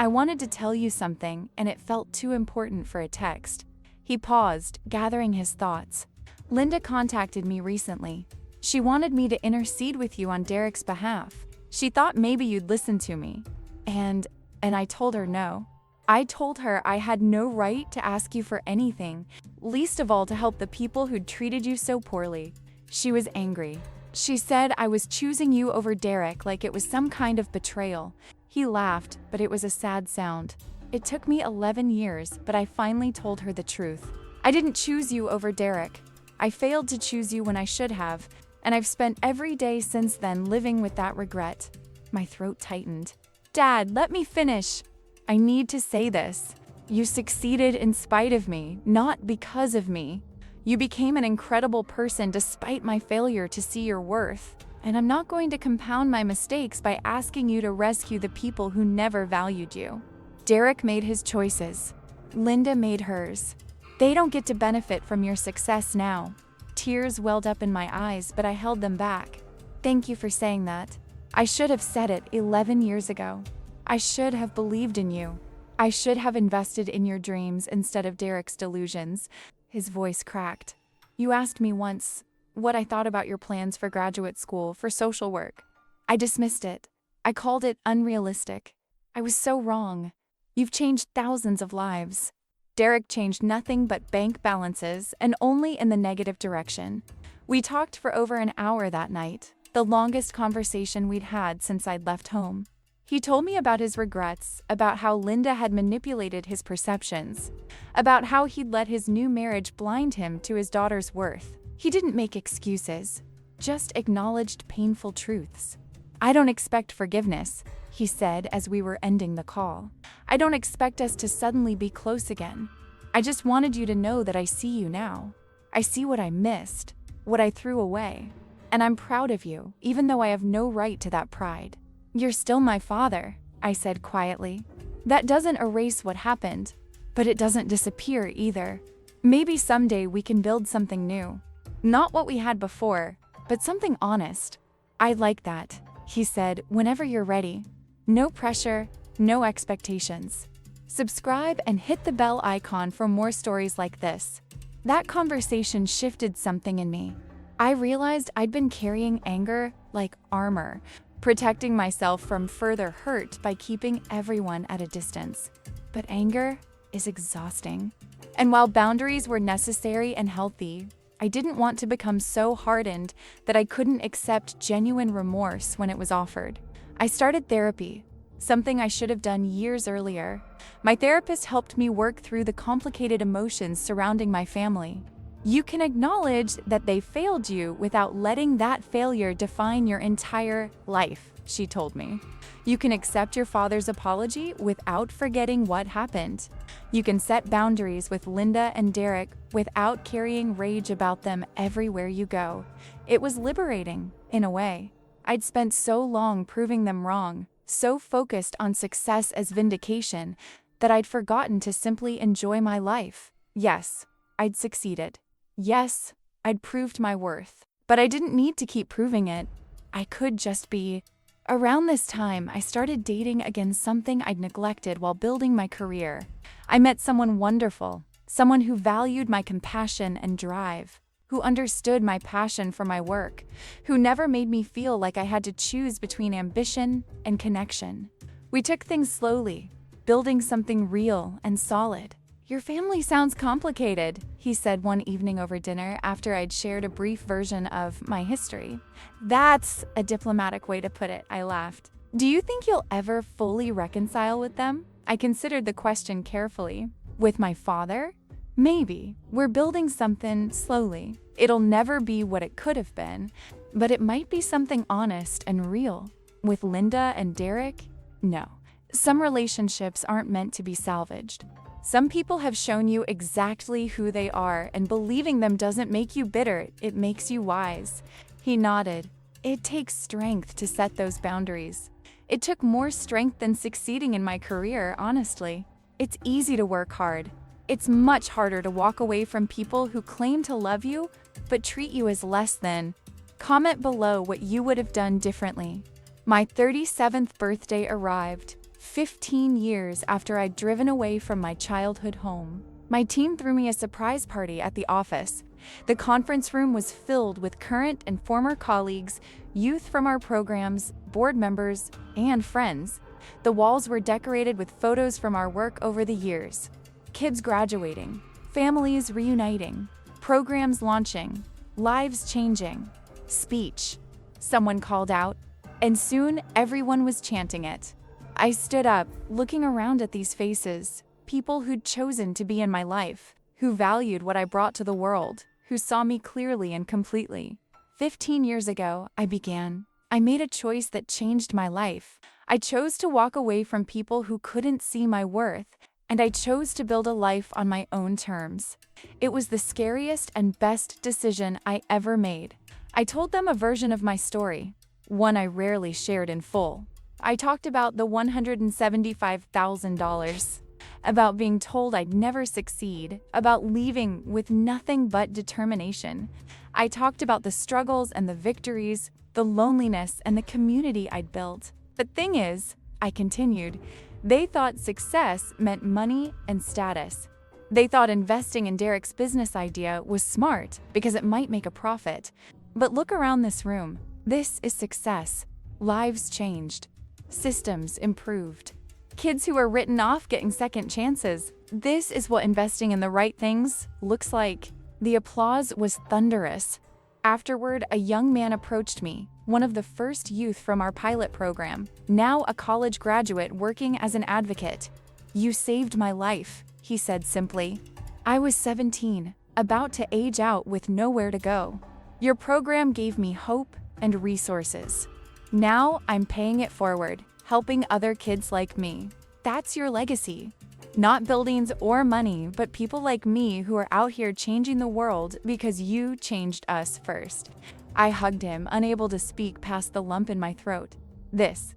wanted to tell you something, and it felt too important for a text. He paused, gathering his thoughts. Linda contacted me recently. She wanted me to intercede with you on Derek's behalf. She thought maybe you'd listen to me. And I told her no. I told her I had no right to ask you for anything, least of all to help the people who'd treated you so poorly. She was angry. She said I was choosing you over Derek like it was some kind of betrayal. He laughed, but it was a sad sound. It took me 11 years, but I finally told her the truth. I didn't choose you over Derek. I failed to choose you when I should have, and I've spent every day since then living with that regret. My throat tightened. Dad, let me finish. I need to say this. You succeeded in spite of me, not because of me. You became an incredible person despite my failure to see your worth. And I'm not going to compound my mistakes by asking you to rescue the people who never valued you. Derek made his choices. Linda made hers. They don't get to benefit from your success now. Tears welled up in my eyes, but I held them back. Thank you for saying that. I should have said it 11 years ago. I should have believed in you. I should have invested in your dreams instead of Derek's delusions. His voice cracked. You asked me once what I thought about your plans for graduate school, for social work. I dismissed it. I called it unrealistic. I was so wrong. You've changed thousands of lives. Derek changed nothing but bank balances, and only in the negative direction. We talked for over an hour that night, the longest conversation we'd had since I'd left home. He told me about his regrets, about how Linda had manipulated his perceptions, about how he'd let his new marriage blind him to his daughter's worth. He didn't make excuses, just acknowledged painful truths. I don't expect forgiveness, he said as we were ending the call. I don't expect us to suddenly be close again. I just wanted you to know that I see you now. I see what I missed, what I threw away. And I'm proud of you, even though I have no right to that pride. You're still my father, I said quietly. That doesn't erase what happened, but it doesn't disappear either. Maybe someday we can build something new. Not what we had before, but something honest. I like that, he said, whenever you're ready. No pressure, no expectations. Subscribe and hit the bell icon for more stories like this. That conversation shifted something in me. I realized I'd been carrying anger like armor, protecting myself from further hurt by keeping everyone at a distance. But anger is exhausting. And while boundaries were necessary and healthy, I didn't want to become so hardened that I couldn't accept genuine remorse when it was offered. I started therapy, something I should have done years earlier. My therapist helped me work through the complicated emotions surrounding my family. You can acknowledge that they failed you without letting that failure define your entire life, she told me. You can accept your father's apology without forgetting what happened. You can set boundaries with Linda and Derek without carrying rage about them everywhere you go. It was liberating, in a way. I'd spent so long proving them wrong, so focused on success as vindication, that I'd forgotten to simply enjoy my life. Yes, I'd succeeded. Yes, I'd proved my worth. But I didn't need to keep proving it. I could just be. Around this time, I started dating again, something I'd neglected while building my career. I met someone wonderful, someone who valued my compassion and drive, who understood my passion for my work, who never made me feel like I had to choose between ambition and connection. We took things slowly, building something real and solid. Your family sounds complicated, he said one evening over dinner after I'd shared a brief version of my history. That's a diplomatic way to put it, I laughed. Do you think you'll ever fully reconcile with them? I considered the question carefully. With my father? Maybe. We're building something slowly. It'll never be what it could have been, but it might be something honest and real. With Linda and Derek? No. Some relationships aren't meant to be salvaged. Some people have shown you exactly who they are, and believing them doesn't make you bitter, it makes you wise. He nodded. It takes strength to set those boundaries. It took more strength than succeeding in my career, honestly. It's easy to work hard. It's much harder to walk away from people who claim to love you, but treat you as less than. Comment below what you would have done differently. My 37th birthday arrived. 15 years after I'd driven away from my childhood home. My team threw me a surprise party at the office. The conference room was filled with current and former colleagues, youth from our programs, board members, and friends. The walls were decorated with photos from our work over the years. Kids graduating, families reuniting, programs launching, lives changing. Speech, someone called out, and soon everyone was chanting it. I stood up, looking around at these faces, people who'd chosen to be in my life, who valued what I brought to the world, who saw me clearly and completely. 15 years ago, I began. I made a choice that changed my life. I chose to walk away from people who couldn't see my worth, and I chose to build a life on my own terms. It was the scariest and best decision I ever made. I told them a version of my story, one I rarely shared in full. I talked about the $175,000, about being told I'd never succeed, about leaving with nothing but determination. I talked about the struggles and the victories, the loneliness and the community I'd built. The thing is, I continued, they thought success meant money and status. They thought investing in Derek's business idea was smart because it might make a profit. But look around this room. This is success. Lives changed. Systems improved. Kids who are written off getting second chances. This is what investing in the right things looks like. The applause was thunderous. Afterward, a young man approached me, one of the first youth from our pilot program, now a college graduate working as an advocate. You saved my life, he said simply. I was 17, about to age out with nowhere to go. Your program gave me hope and resources. Now I'm paying it forward, helping other kids like me. That's your legacy. Not buildings or money, but people like me who are out here changing the world because you changed us first." I hugged him, unable to speak past the lump in my throat. This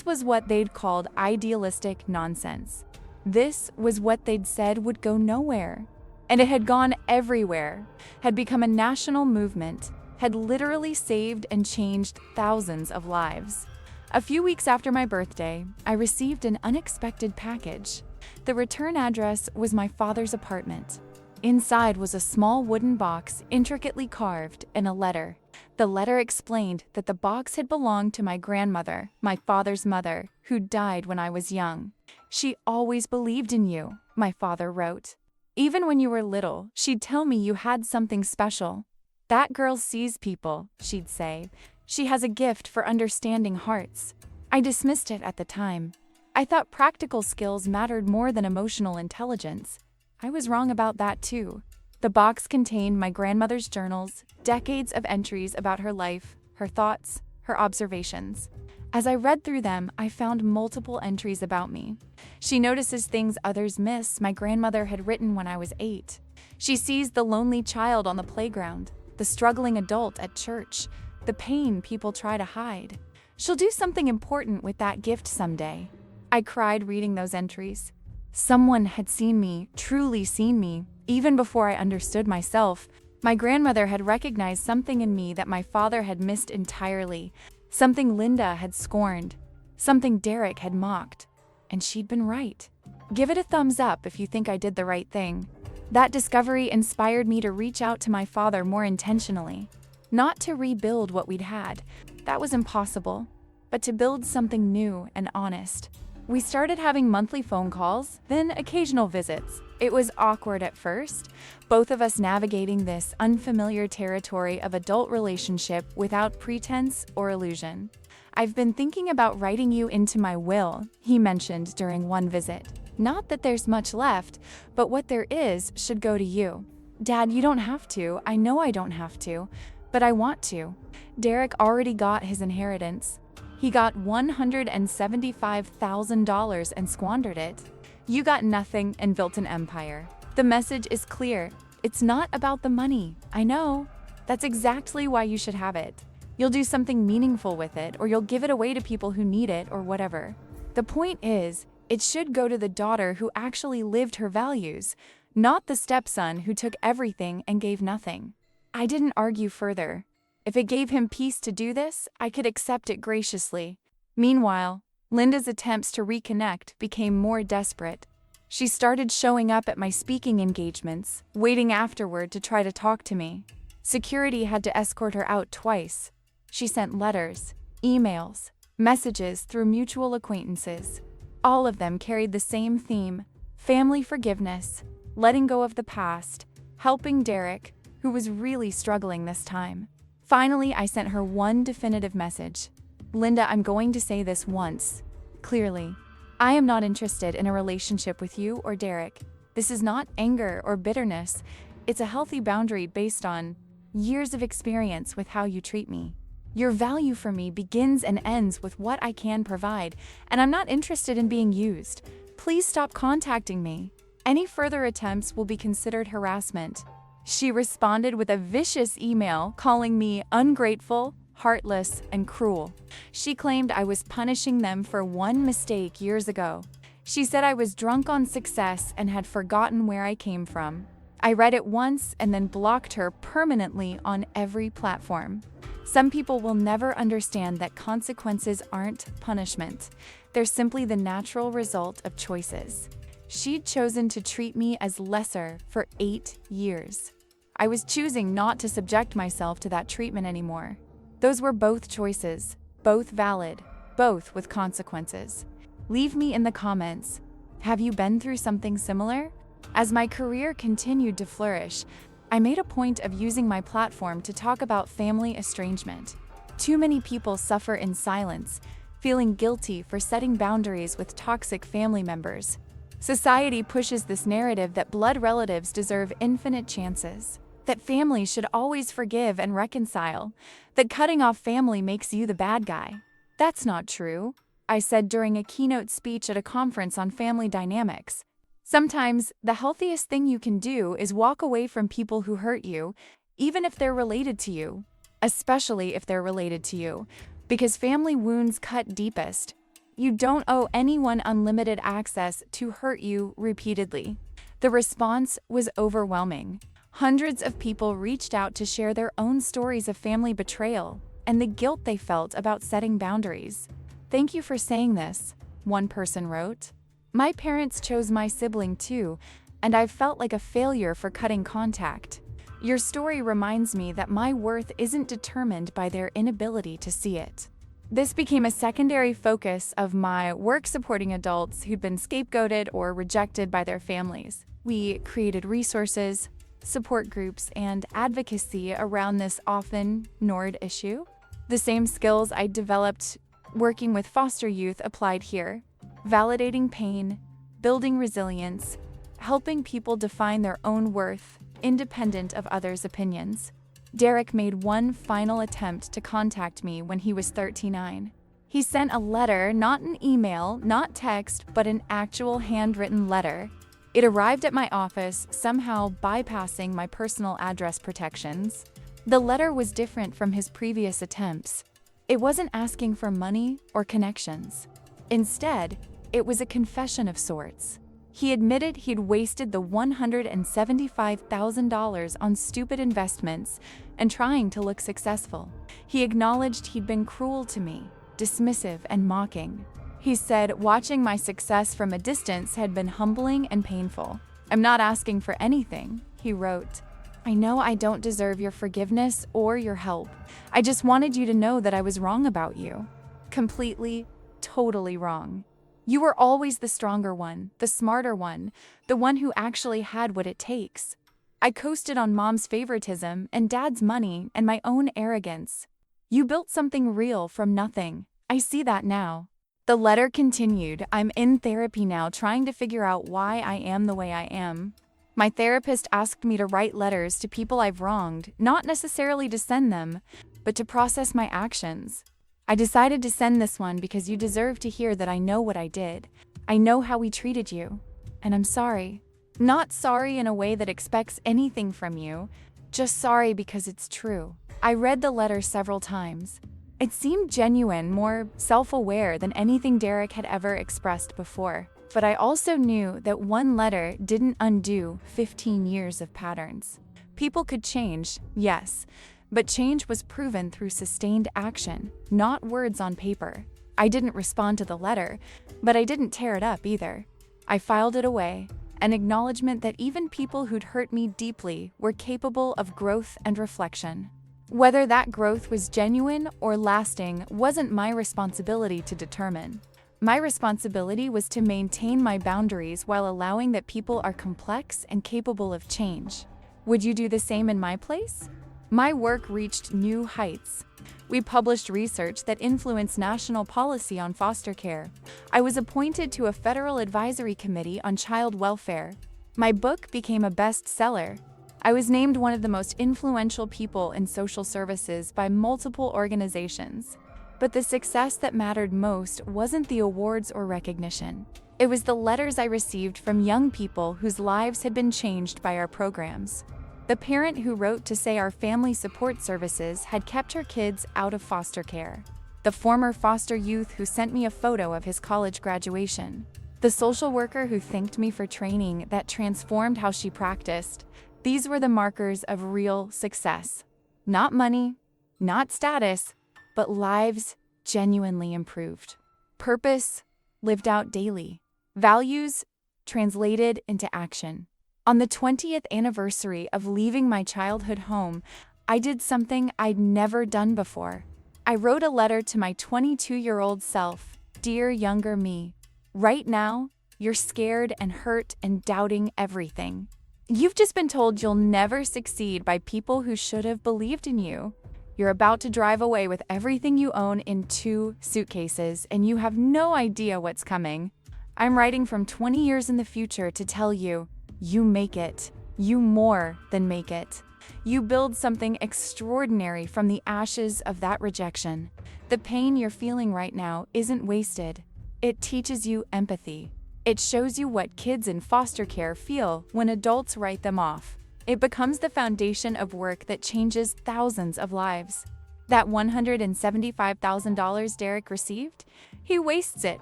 was what they'd called idealistic nonsense. This was what they'd said would go nowhere. And it had gone everywhere, had become a national movement, had literally saved and changed thousands of lives. A few weeks after my birthday, I received an unexpected package. The return address was my father's apartment. Inside was a small wooden box, intricately carved, and a letter. The letter explained that the box had belonged to my grandmother, my father's mother, who died when I was young. "She always believed in you," my father wrote. "Even when you were little, she'd tell me you had something special. 'That girl sees people,' she'd say. 'She has a gift for understanding hearts.' I dismissed it at the time. I thought practical skills mattered more than emotional intelligence. I was wrong about that too. The box contained my grandmother's journals, decades of entries about her life, her thoughts, her observations. As I read through them, I found multiple entries about me. She notices things others miss my grandmother had written when I was 8. She sees the lonely child on the playground, the struggling adult at church, the pain people try to hide. She'll do something important with that gift someday." I cried reading those entries. Someone had seen me, truly seen me, even before I understood myself. My grandmother had recognized something in me that my father had missed entirely, something Linda had scorned, something Derek had mocked. And she'd been right. Give it a thumbs up if you think I did the right thing. That discovery inspired me to reach out to my father more intentionally. Not to rebuild what we'd had, that was impossible, but to build something new and honest. We started having monthly phone calls, then occasional visits. It was awkward at first, both of us navigating this unfamiliar territory of adult relationship without pretense or illusion. "I've been thinking about writing you into my will," he mentioned during one visit. "Not that there's much left, but what there is should go to you. Dad, you don't have to. I know I don't have to, but I want to. Derek already got his inheritance. He got $175,000 and squandered it. You got nothing and built an empire. The message is clear. It's not about the money. I know. That's exactly why you should have it. You'll do something meaningful with it, or you'll give it away to people who need it, or whatever. The point is, it should go to the daughter who actually lived her values, not the stepson who took everything and gave nothing." I didn't argue further. If it gave him peace to do this, I could accept it graciously. Meanwhile, Linda's attempts to reconnect became more desperate. She started showing up at my speaking engagements, waiting afterward to try to talk to me. Security had to escort her out twice. She sent letters, emails, messages through mutual acquaintances. All of them carried the same theme: family forgiveness, letting go of the past, helping Derek, who was really struggling this time. Finally, I sent her one definitive message. "Linda, I'm going to say this once, clearly. I am not interested in a relationship with you or Derek. This is not anger or bitterness. It's a healthy boundary based on years of experience with how you treat me. Your value for me begins and ends with what I can provide, and I'm not interested in being used. Please stop contacting me. Any further attempts will be considered harassment." She responded with a vicious email calling me ungrateful, heartless, and cruel. She claimed I was punishing them for one mistake years ago. She said I was drunk on success and had forgotten where I came from. I read it once and then blocked her permanently on every platform. Some people will never understand that consequences aren't punishment. They're simply the natural result of choices. She'd chosen to treat me as lesser for 8 years. I was choosing not to subject myself to that treatment anymore. Those were both choices, both valid, both with consequences. Leave me in the comments. Have you been through something similar? As my career continued to flourish, I made a point of using my platform to talk about family estrangement. Too many people suffer in silence, feeling guilty for setting boundaries with toxic family members. Society pushes this narrative that blood relatives deserve infinite chances. that family should always forgive and reconcile, that cutting off family makes you the bad guy. That's not true, I said during a keynote speech at a conference on family dynamics. Sometimes, the healthiest thing you can do is walk away from people who hurt you, even if they're related to you. Especially if they're related to you, because family wounds cut deepest. You don't owe anyone unlimited access to hurt you repeatedly. The response was overwhelming. Hundreds of people reached out to share their own stories of family betrayal and the guilt they felt about setting boundaries. "Thank you for saying this," one person wrote. "My parents chose my sibling too, and I've felt like a failure for cutting contact. Your story reminds me that my worth isn't determined by their inability to see it." This became a secondary focus of my work supporting adults who'd been scapegoated or rejected by their families. We created resources, support groups, and advocacy around this often ignored issue. The same skills I developed working with foster youth applied here, validating pain, building resilience, helping people define their own worth, independent of others' opinions. Derek made one final attempt to contact me when he was 39. He sent a letter, not an email, not text, but an actual handwritten letter. It arrived at my office, somehow bypassing my personal address protections. The letter was different from his previous attempts. It wasn't asking for money or connections. Instead, it was a confession of sorts. He admitted he'd wasted the $175,000 on stupid investments and trying to look successful. He acknowledged he'd been cruel to me, dismissive and mocking. He said watching my success from a distance had been humbling and painful. "I'm not asking for anything," he wrote. "I know I don't deserve your forgiveness or your help. I just wanted you to know that I was wrong about you. Completely, totally wrong. You were always the stronger one, the smarter one, the one who actually had what it takes. I coasted on mom's favoritism and dad's money and my own arrogance. You built something real from nothing. I see that now." The letter continued, "I'm in therapy now trying to figure out why I am the way I am. My therapist asked me to write letters to people I've wronged, not necessarily to send them, but to process my actions. I decided to send this one because you deserve to hear that I know what I did. I know how we treated you. And I'm sorry. Not sorry in a way that expects anything from you, just sorry because it's true." I read the letter several times. It seemed genuine, more self-aware than anything Derek had ever expressed before. But I also knew that one letter didn't undo 15 years of patterns. People could change, yes, but change was proven through sustained action, not words on paper. I didn't respond to the letter, but I didn't tear it up either. I filed it away, an acknowledgement that even people who'd hurt me deeply were capable of growth and reflection. Whether that growth was genuine or lasting wasn't my responsibility to determine. My responsibility was to maintain my boundaries while allowing that people are complex and capable of change. Would you do the same in my place? My work reached new heights. We published research that influenced national policy on foster care. I was appointed to a federal advisory committee on child welfare. My book became a bestseller. I was named one of the most influential people in social services by multiple organizations. But the success that mattered most wasn't the awards or recognition. It was the letters I received from young people whose lives had been changed by our programs. The parent who wrote to say our family support services had kept her kids out of foster care. The former foster youth who sent me a photo of his college graduation. The social worker who thanked me for training that transformed how she practiced. These were the markers of real success. Not money, not status, but lives genuinely improved. Purpose lived out daily. Values translated into action. On the 20th anniversary of leaving my childhood home, I did something I'd never done before. I wrote a letter to my 22-year-old self. Dear younger me, right now, you're scared and hurt and doubting everything. You've just been told you'll never succeed by people who should have believed in you. You're about to drive away with everything you own in 2 suitcases, and you have no idea what's coming. I'm writing from 20 years in the future to tell you, you make it. You more than make it. You build something extraordinary from the ashes of that rejection. The pain you're feeling right now isn't wasted. It teaches you empathy. It shows you what kids in foster care feel when adults write them off. It becomes the foundation of work that changes thousands of lives. That $175,000 Derek received? He wastes it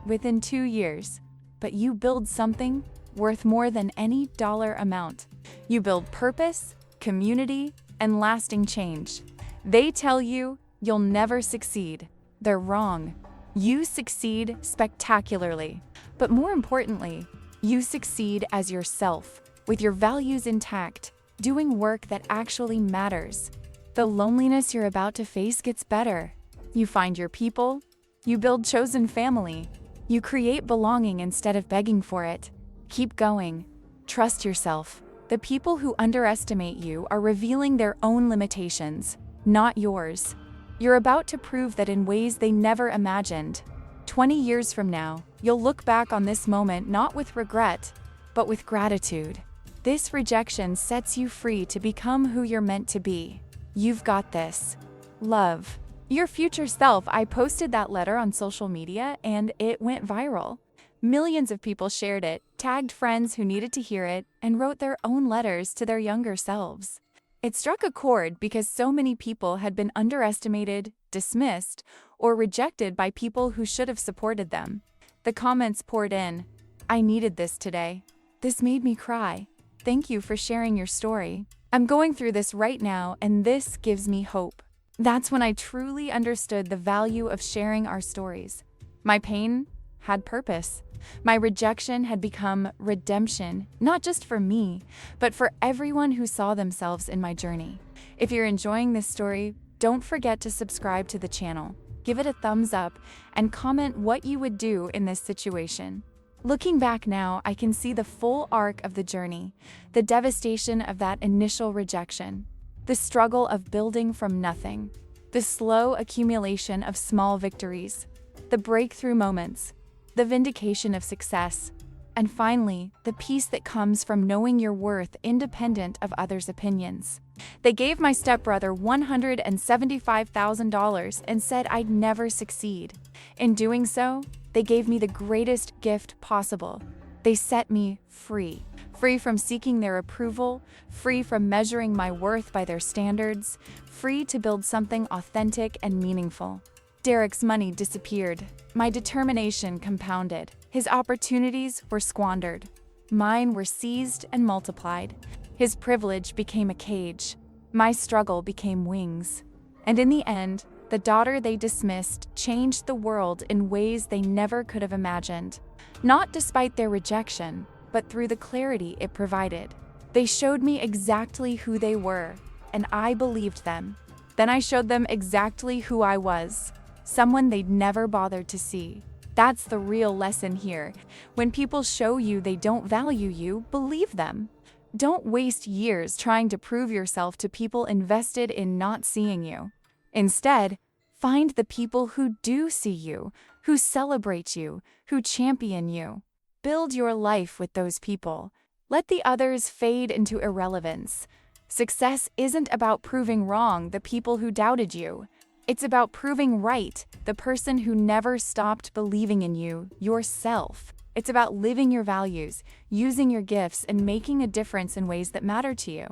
within 2 years. But you build something worth more than any dollar amount. You build purpose, community, and lasting change. They tell you you'll never succeed. They're wrong. You succeed spectacularly. But more importantly, you succeed as yourself, with your values intact, doing work that actually matters. The loneliness you're about to face gets better. You find your people. You build chosen family. You create belonging instead of begging for it. Keep going. Trust yourself. The people who underestimate you are revealing their own limitations, not yours. You're about to prove that in ways they never imagined. 20 years from now, you'll look back on this moment not with regret, but with gratitude. This rejection sets you free to become who you're meant to be. You've got this. Love. Your future self. I posted that letter on social media and it went viral. Millions of people shared it, tagged friends who needed to hear it, and wrote their own letters to their younger selves. It struck a chord because so many people had been underestimated, dismissed, or rejected by people who should have supported them. The comments poured in. I needed this today. This made me cry. Thank you for sharing your story. I'm going through this right now, and this gives me hope. That's when I truly understood the value of sharing our stories. My pain had purpose. My rejection had become redemption, not just for me, but for everyone who saw themselves in my journey. If you're enjoying this story, don't forget to subscribe to the channel, give it a thumbs up, and comment what you would do in this situation. Looking back now, I can see the full arc of the journey, the devastation of that initial rejection, the struggle of building from nothing, the slow accumulation of small victories, the breakthrough moments, the vindication of success, and finally, the peace that comes from knowing your worth independent of others' opinions. They gave my stepbrother $175,000 and said I'd never succeed. In doing so, they gave me the greatest gift possible. They set me free. Free from seeking their approval, free from measuring my worth by their standards, free to build something authentic and meaningful. Derek's money disappeared. My determination compounded. His opportunities were squandered. Mine were seized and multiplied. His privilege became a cage. My struggle became wings. And in the end, the daughter they dismissed changed the world in ways they never could have imagined. Not despite their rejection, but through the clarity it provided. They showed me exactly who they were, and I believed them. Then I showed them exactly who I was. Someone they'd never bothered to see. That's the real lesson here. When people show you they don't value you, believe them. Don't waste years trying to prove yourself to people invested in not seeing you. Instead, find the people who do see you, who celebrate you, who champion you. Build your life with those people. Let the others fade into irrelevance. Success isn't about proving wrong the people who doubted you. It's about proving right the person who never stopped believing in you, yourself. It's about living your values, using your gifts, and making a difference in ways that matter to you.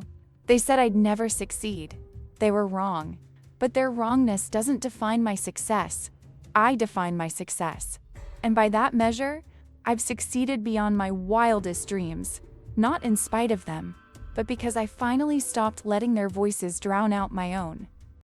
They said I'd never succeed. They were wrong. But their wrongness doesn't define my success. I define my success. And by that measure, I've succeeded beyond my wildest dreams. Not in spite of them, but because I finally stopped letting their voices drown out my own.